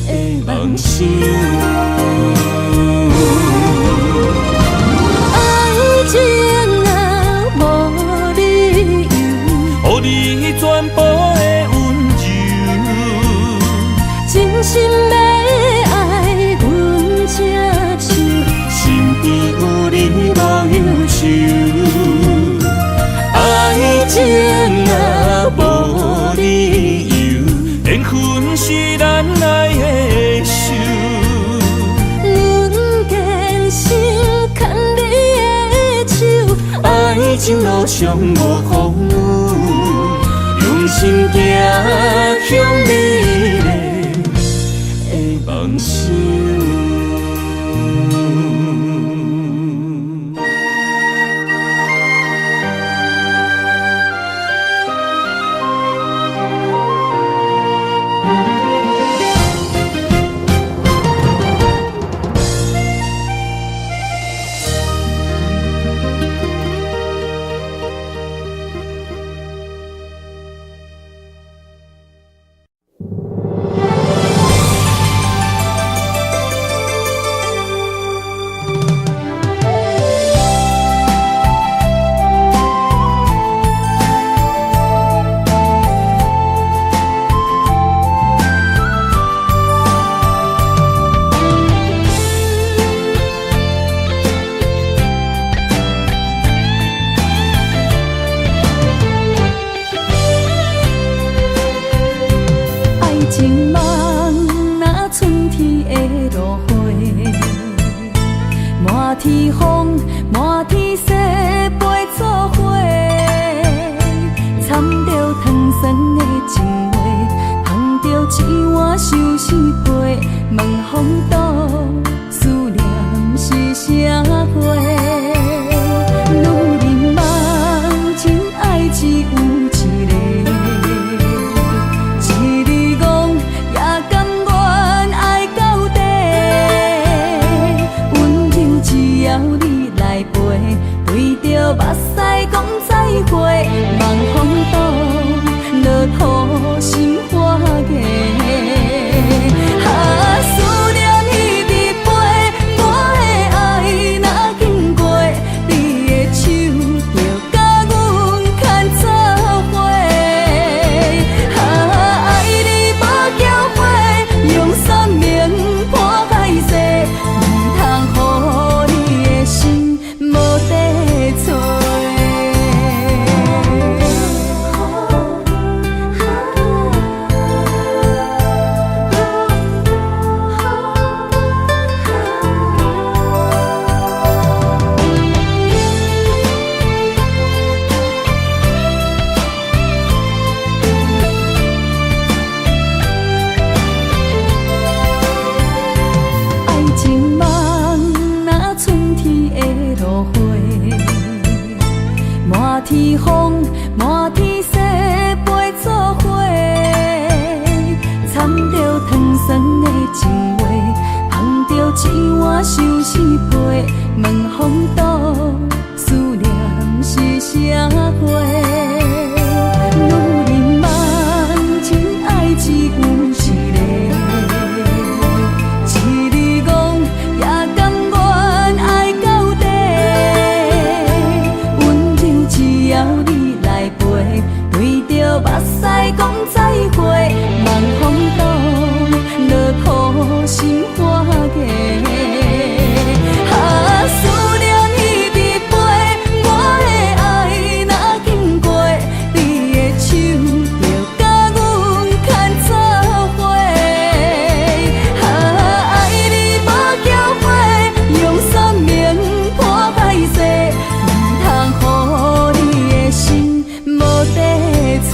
的梦想。爱情若无理由，予你全部的温柔，真心要爱阮才手，身边有你无忧愁。爱情若无理由，缘分是咱爱的手。阮坚信牵你的手，爱情路上无风雨，用心行向美丽的梦想。情梦若春天的落花，满天风，满天雪，陪做伙，掺着糖酸的情话，捧着一碗相思杯，问风度思念是啥货？女人梦情爱只有一个。对着目屎讲再会，望风度落雨心花芽。思念彼支杯，我的爱若经过，你的手就甲阮牵做伙。爱你无缴费，用生命破海誓，唔通予你的心。无地找。天风，满天雪陪做伙，掺着糖酸的情话，捧着一碗相思杯，问风度思念是啥货？女人梦真爱只有一个，一字讲也甘愿爱到底，温柔只要你来陪，对着目屎讲再会，望风度落土心花嫁。思念一直飞，我的爱若经过，你的手就甲阮牵做伙。爱你无后悔，用生命破歹势，唔通予你的心无地找。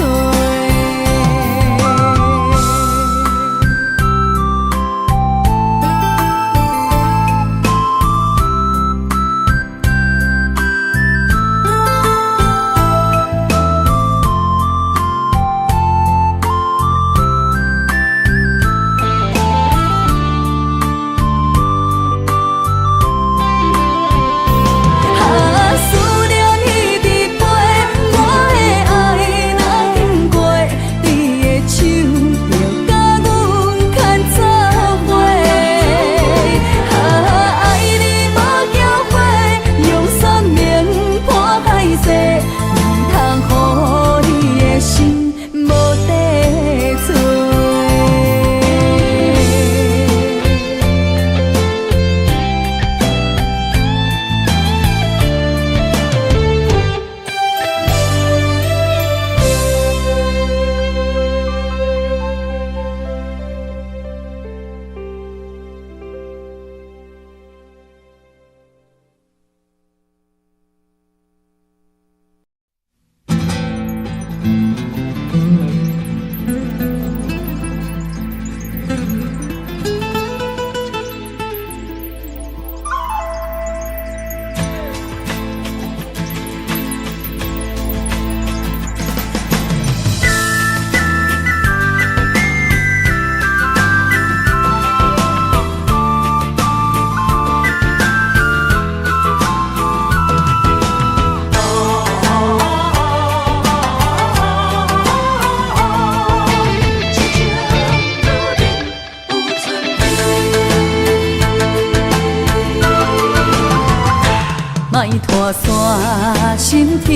莫拖山，心痛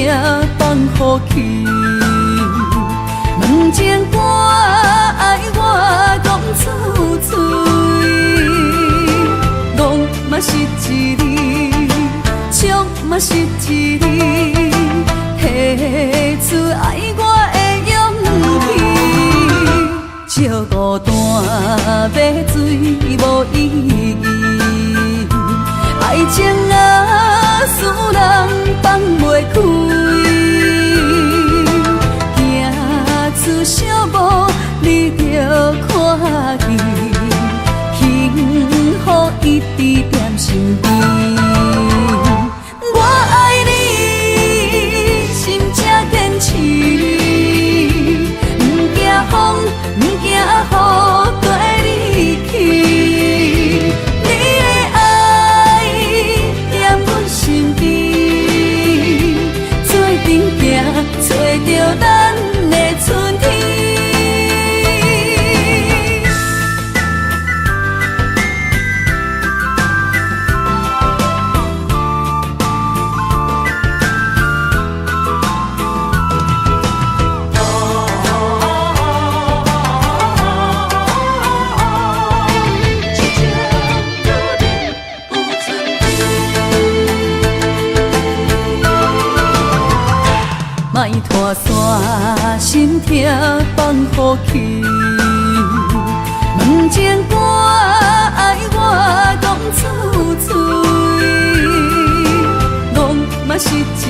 放予去。问情歌爱我讲出嘴，戆嘛是一字，唱嘛是一字，提出爱我的勇气。照孤单要水无意义，爱情啊，使人放袂开，行出小步，你着看见，幸福一直踮身边。我爱你，心正坚持，不惊风，不惊雨，跟你去。找着咱的春天。莫拖山，心痛放予去。问情歌爱我讲出嘴，戆嘛是一字，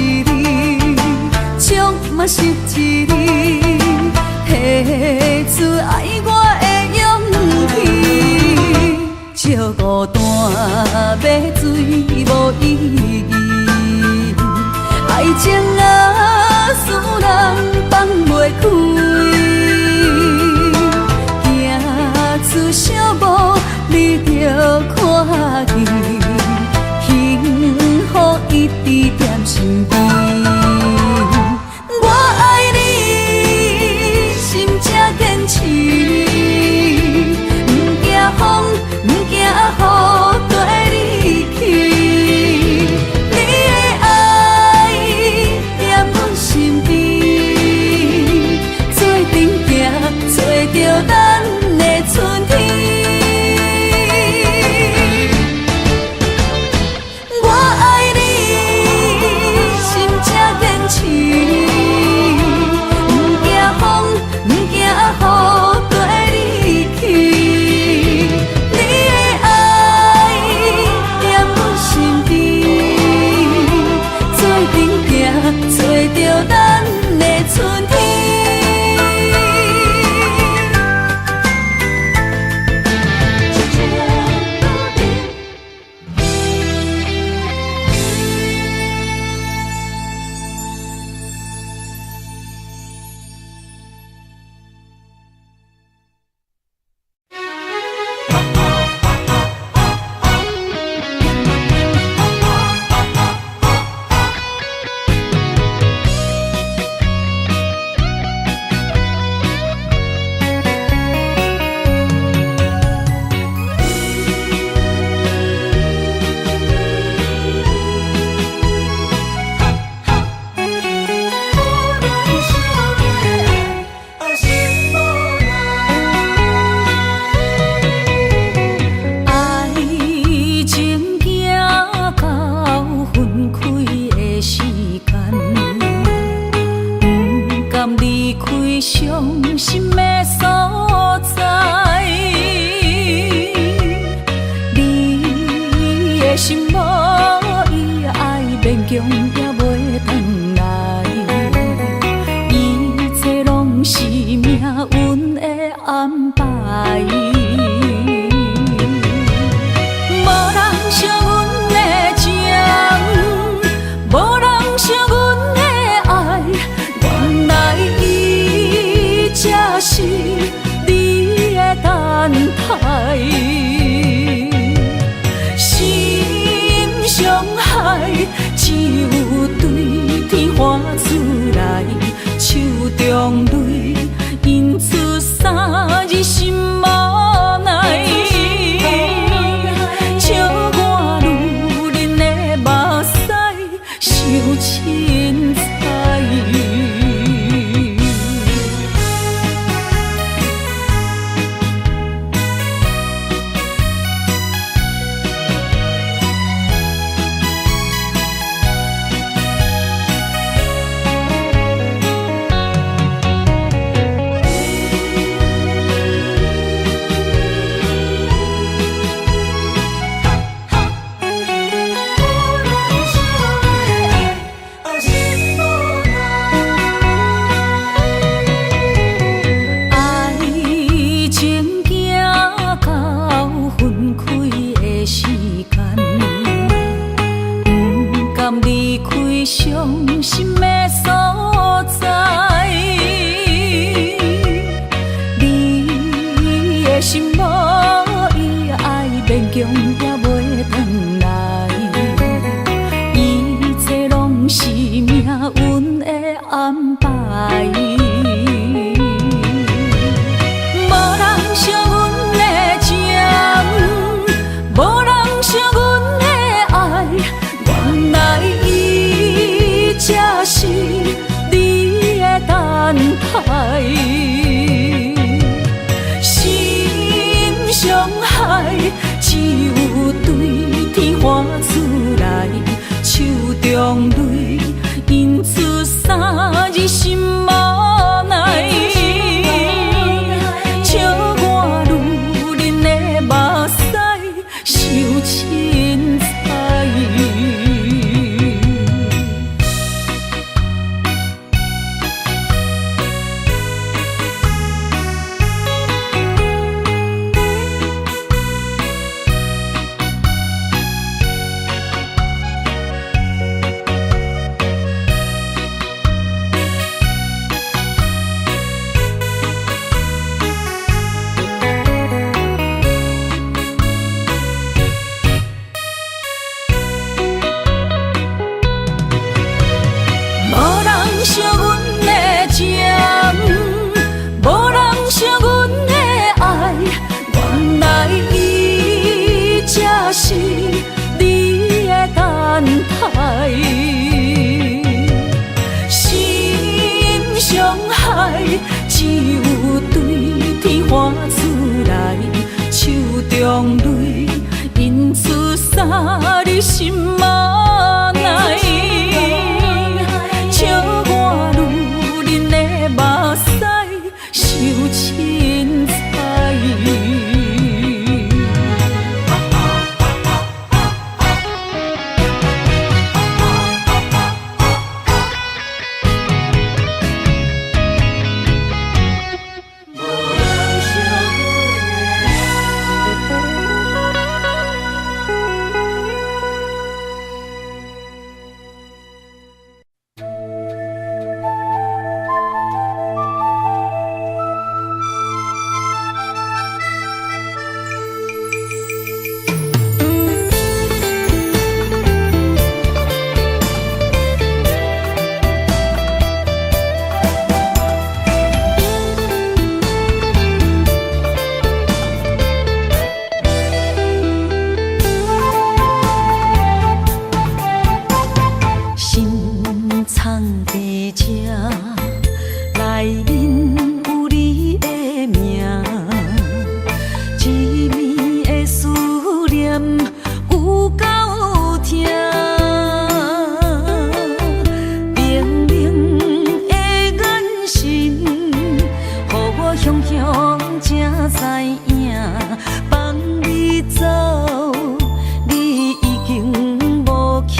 唱嘛是一字，提出爱我的勇气。照孤单要水无意义，爱情啊。人放袂开。行出小步，你着看见，幸福一直踮身边。我爱你，心才坚持，不惊风，不惊雨，跟你去。你的爱踮阮身边，做阵行，找着咱的春天。我爱你，心才坚持，不惊风，不惊雨，跟你去。你的爱踮阮身边，做阵行，找着咱的春天。伤心的所在，你的心无伊爱勉强也袂转来，一切拢是命运的安排。无人像阮的情，无人像阮的爱，原来才是你的等待，心伤害只有对天喊出来，手中泪印出三字心无奈，笑我女人的目屎伤凊彩。伤心的所在，你的心无伊爱勉强也袂转来，一切拢是命运的安排。无人像阮的情，无人像阮的爱，原来才是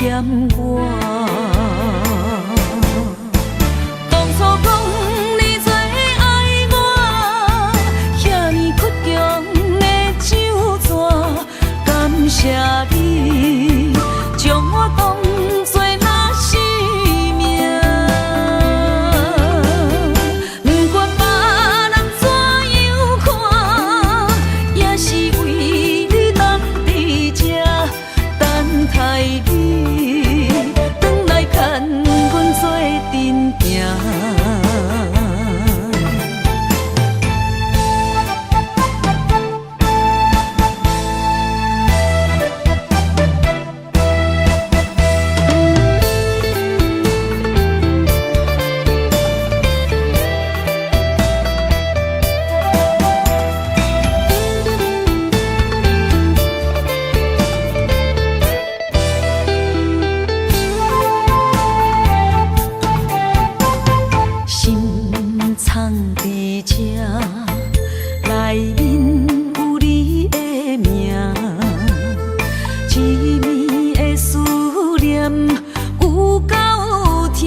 欠我。当初讲你最爱我，遐尼倔强的手纸，感谢你将我当作那生命。不管别人怎样看，也是为你当伫这等待你，转来牵阮做阵行。藏伫这，内面有你的名，一暝的思念有够痛，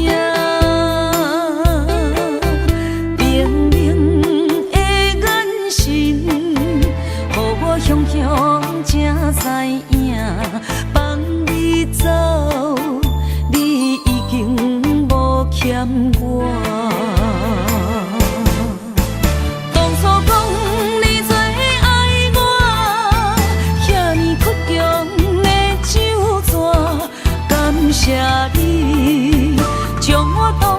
明明的眼神，予我雄雄才知影，放你走，你已经无欠我。感谢你将我当